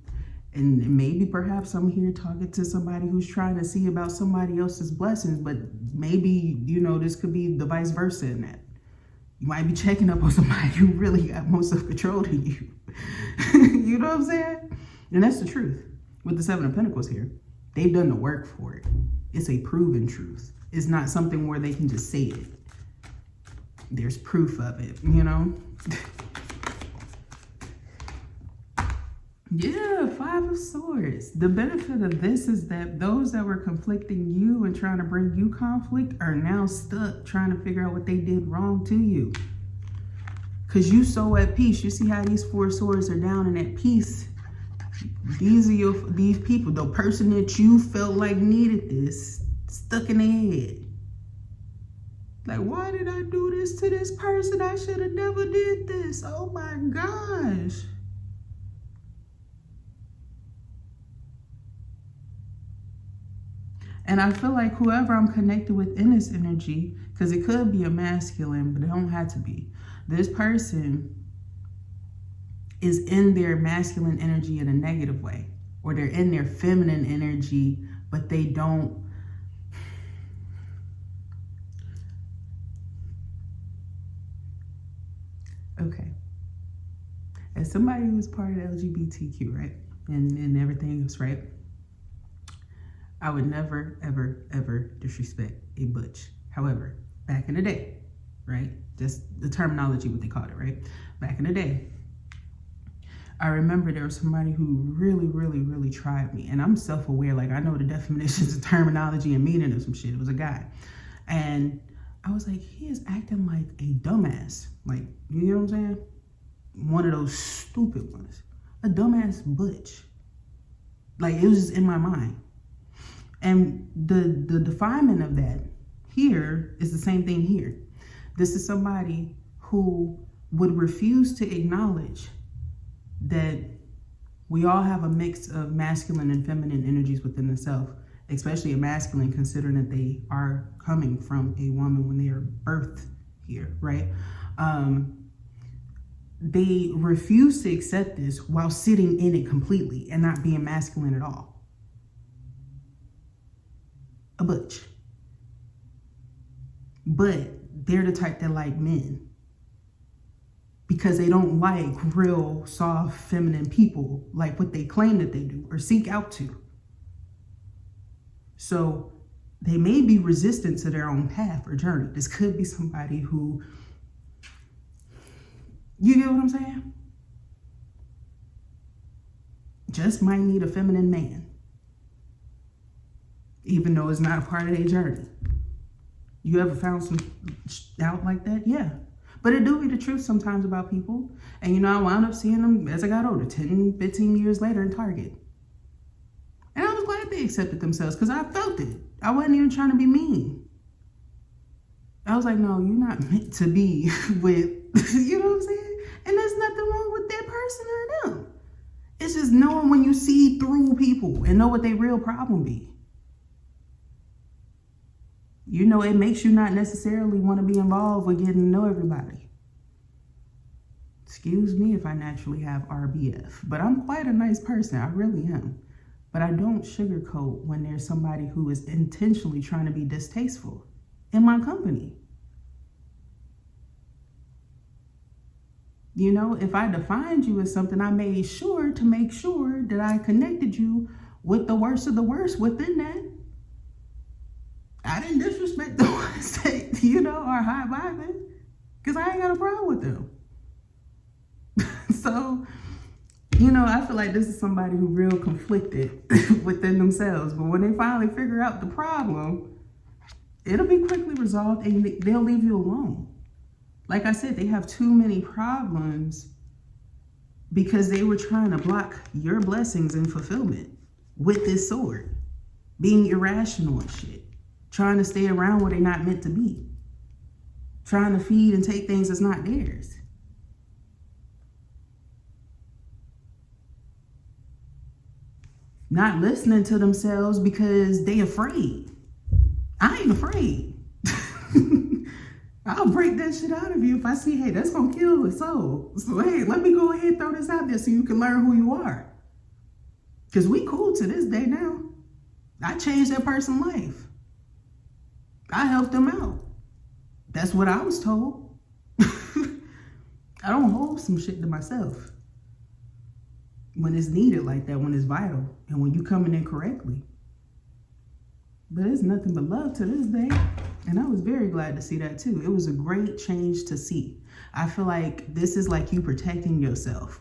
[SPEAKER 1] And maybe perhaps I'm here talking to somebody who's trying to see about somebody else's blessings, but maybe, you know, this could be the vice versa in that. You might be checking up on somebody who really got more self-control than you. You know what I'm saying? And that's the truth. With the Seven of Pentacles here, they've done the work for it. It's a proven truth. It's not something where they can just say it. There's proof of it, you know? Yeah, Five of Swords. The benefit of this is that those that were conflicting you and trying to bring you conflict are now stuck trying to figure out what they did wrong to you. Because you so at peace. You see how these Four Swords are down and at peace. These people, the person that you felt like needed this, stuck in their head. Like, why did I do this to this person? I should have never did this. Oh my gosh. And I feel like whoever I'm connected with in this energy, because it could be a masculine, but it don't have to be. This person is in their masculine energy in a negative way, or they're in their feminine energy, but they don't. Okay. As somebody who's part of the LGBTQ, right? And everything else, right? I would never, ever, ever disrespect a butch. However, back in the day, right? Just the terminology, what they called it, right? Back in the day, I remember there was somebody who really, really, really tried me. And I'm self-aware, like I know the definitions of terminology and meaning of some shit. It was a guy. And I was like, he is acting like a dumbass. Like, you know what I'm saying? One of those stupid ones. A dumbass butch. Like, it was just in my mind. And the definement of that here is the same thing here. This is somebody who would refuse to acknowledge that we all have a mix of masculine and feminine energies within the self, especially a masculine, considering that they are coming from a woman when they are birthed here, right? They refuse to accept this while sitting in it completely and not being masculine at all. A butch. But they're the type that like men because they don't like real soft feminine people like what they claim that they do or seek out to. So they may be resistant to their own path or journey. This could be somebody who, you get what I'm saying? Just might need a feminine man, even though it's not a part of their journey. You ever found some out like that? Yeah. But it do be the truth sometimes about people. And you know, I wound up seeing them as I got older, 10, 15 years later in Target. And I was glad they accepted themselves because I felt it. I wasn't even trying to be mean. I was like, no, you're not meant to be with, you know what I'm saying? And there's nothing wrong with that person or them. It's just knowing when you see through people and know what their real problem be. You know, it makes you not necessarily want to be involved with getting to know everybody. Excuse me if I naturally have RBF, but I'm quite a nice person. I really am. But I don't sugarcoat when there's somebody who is intentionally trying to be distasteful in my company. You know, if I defined you as something, I made sure to make sure that I connected you with the worst of the worst within that. I didn't disrespect the ones that, you know, are high vibing because I ain't got a problem with them. So, you know, I feel like this is somebody who real conflicted within themselves. But when they finally figure out the problem, it'll be quickly resolved and they'll leave you alone. Like I said, they have too many problems because they were trying to block your blessings and fulfillment with this sword, being irrational and shit. Trying to stay around where they're not meant to be. Trying to feed and take things that's not theirs. Not listening to themselves because they afraid. I ain't afraid. I'll break that shit out of you if I see, hey, that's gonna kill the soul. So hey, let me go ahead and throw this out there so you can learn who you are. Because we cool to this day now. I changed that person's life. I helped them out. That's what I was told. I don't hold some shit to myself. When it's needed like that, when it's vital, and when you coming in correctly. But it's nothing but love to this day. And I was very glad to see that too. It was a great change to see. I feel like this is like you protecting yourself.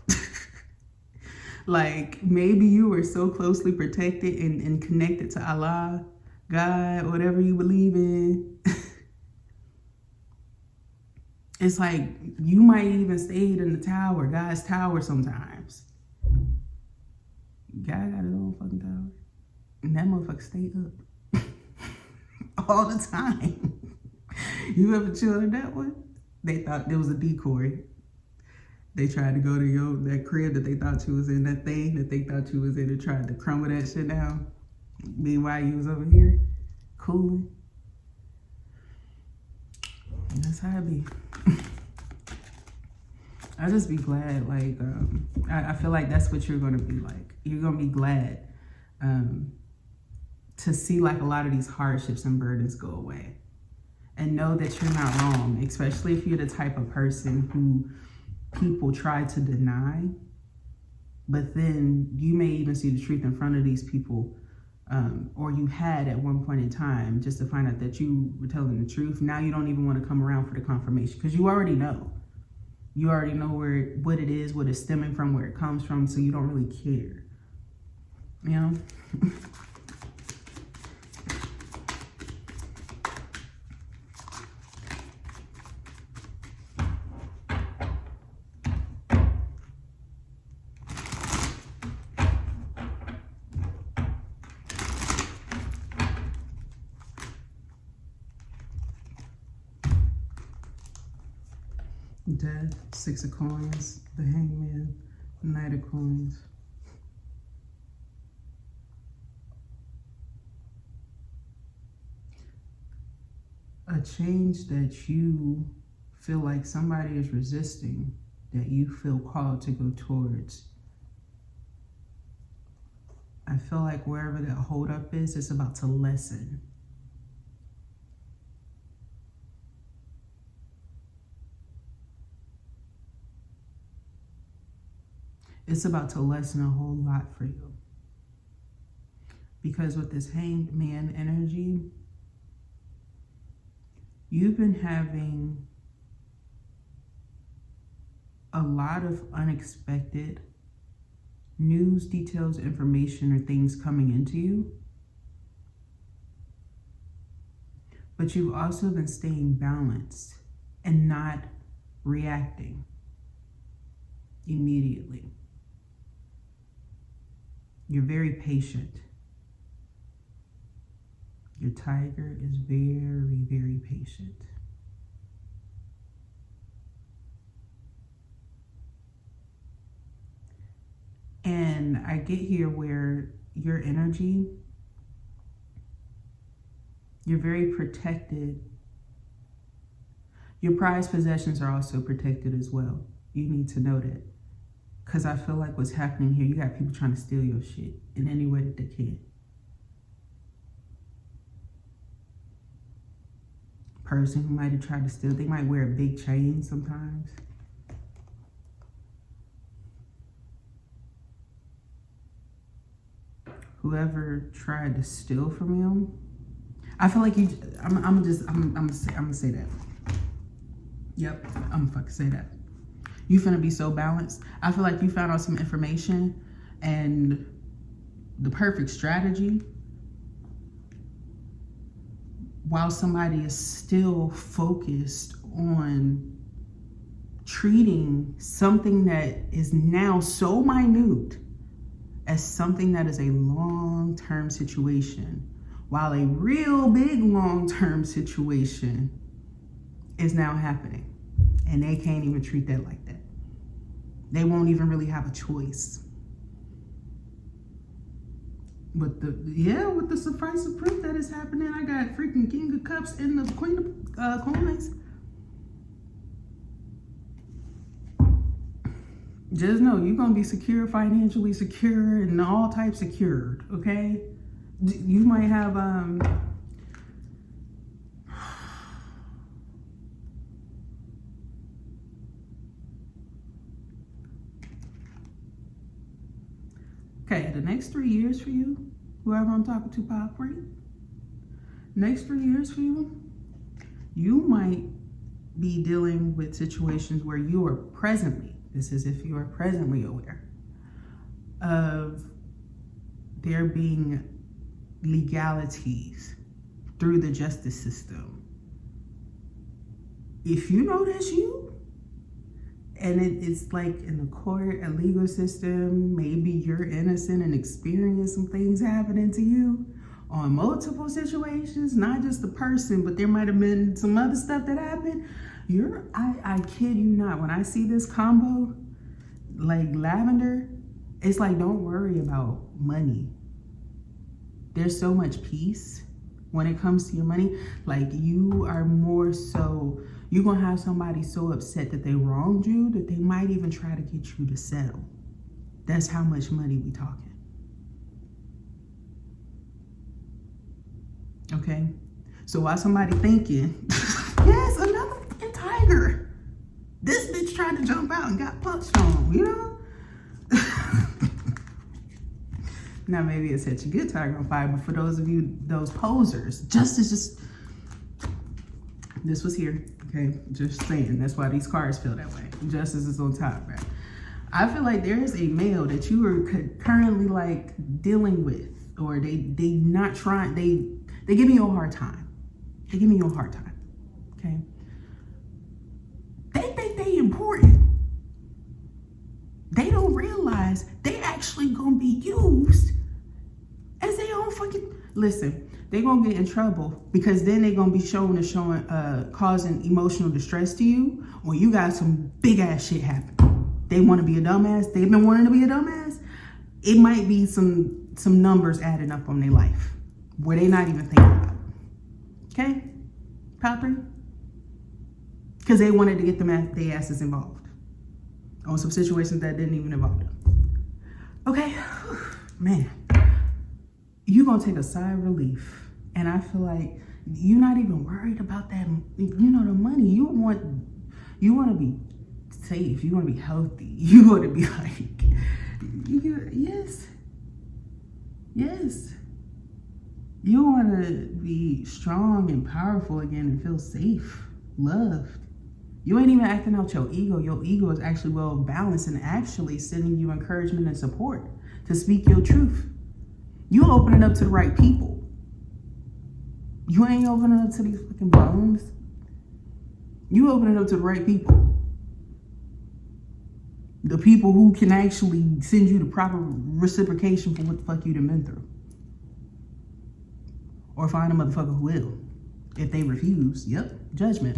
[SPEAKER 1] Like maybe you were so closely protected and connected to Allah, God, whatever you believe in. It's like you might even stayed in the tower, God's tower sometimes. God got his own fucking tower. And that motherfucker stayed up. All the time. You ever chilled in that one? They thought there was a decoy. They tried to go to that crib that they thought you was in, that thing that they thought you was in, and tried to crumble that shit down. Meanwhile, you was over here cooling. And that's how it be. I just be glad, like, I feel like that's what you're gonna be like. You're gonna be glad to see like a lot of these hardships and burdens go away. And know that you're not wrong, especially if you're the type of person who people try to deny, but then you may even see the truth in front of these people, or you had at one point in time, just to find out that you were telling the truth. Now you don't even want to come around for the confirmation because you already know. You already know what it is, what it's stemming from, where it comes from, so you don't really care. You know? Death, 6 of coins, the Hangman, Knight of coins. A change that you feel like somebody is resisting, that you feel called to go towards. I feel like wherever that holdup is, it's about to lessen. It's about to lessen a whole lot for you. Because with this Hanged Man energy, you've been having a lot of unexpected news, details, information, or things coming into you. But you've also been staying balanced and not reacting immediately. You're very patient. Your tiger is very, very patient. And I get here where your energy, you're very protected. Your prized possessions are also protected as well. You need to know that. Because I feel like what's happening here, you got people trying to steal your shit in any way that they can. Person who might have tried to steal, they might wear a big chain sometimes. Whoever tried to steal from you, I feel like I'm gonna say that. Yep, I'm gonna fucking say that. You finna be so balanced. I feel like you found out some information and the perfect strategy while somebody is still focused on treating something that is now so minute as something that is a long-term situation, while a real big long-term situation is now happening. And they can't even treat that like that. They won't even really have a choice. With the suffice of proof that is happening, I got freaking King of Cups and the Queen of Coins. Just know you're gonna be secure, financially secure, and all types secured. Okay, you might have okay, the next 3 years for you, whoever I'm talking to, Valkyrie, next 3 years for you, you might be dealing with situations where you are presently, this is if you are presently aware of there being legalities through the justice system. If you know that's you, and it's like in the court, a legal system, maybe you're innocent and experience some things happening to you on multiple situations, not just the person, but there might have been some other stuff that happened. I kid you not, when I see this combo, like lavender, it's like, don't worry about money. There's so much peace when it comes to your money. Like, you are more so, you're gonna have somebody so upset that they wronged you that they might even try to get you to settle. That's how much money we talking. Okay? So while somebody thinking, yes, another fucking tiger. This bitch tried to jump out and got punched on, you know? Now maybe it set your good tiger on fire, but for those of you, those posers, justice this was here, okay? Just saying, that's why these cards feel that way. Justice is on top, right? I feel like there is a male that you are currently like dealing with, or they not trying, they giving you a hard time. They giving you a hard time, okay? They think they important. They don't realize they actually gonna be used as their own fucking, listen, they're gonna get in trouble, because then they're gonna be causing emotional distress to you when you got some big ass shit happen. They want to be a dumbass. They've been wanting to be a dumbass. It might be some numbers adding up on their life where they not even thinking about it. Okay, pile 3, because they wanted to get their asses involved on some situations that didn't even involve them. Okay, man, you're gonna take a sigh of relief. And I feel like you're not even worried about that, the money. You want to be safe. You want to be healthy. You want to be like, yes. You want to be strong and powerful again and feel safe, loved. You ain't even acting out your ego. Your ego is actually well balanced and actually sending you encouragement and support to speak your truth. You opening up to the right people. You ain't opening up to these fucking bones. You opening up to the right people. The people who can actually send you the proper reciprocation for what the fuck you done been through. Or find a motherfucker who will. If they refuse, yep, judgment.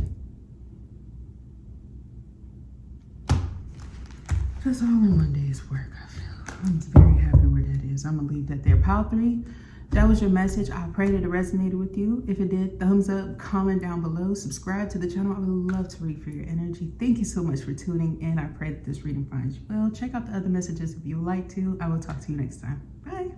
[SPEAKER 1] Just all in one day's work, I feel. I'm very happy where that is. I'm gonna leave that there. Pile 3. That was your message. I pray that it resonated with you. If it did, thumbs up, comment down below, subscribe to the channel. I would love to read for your energy. Thank you so much for tuning in. I pray that this reading finds you well. Check out the other messages if you would like to. I will talk to you next time. Bye.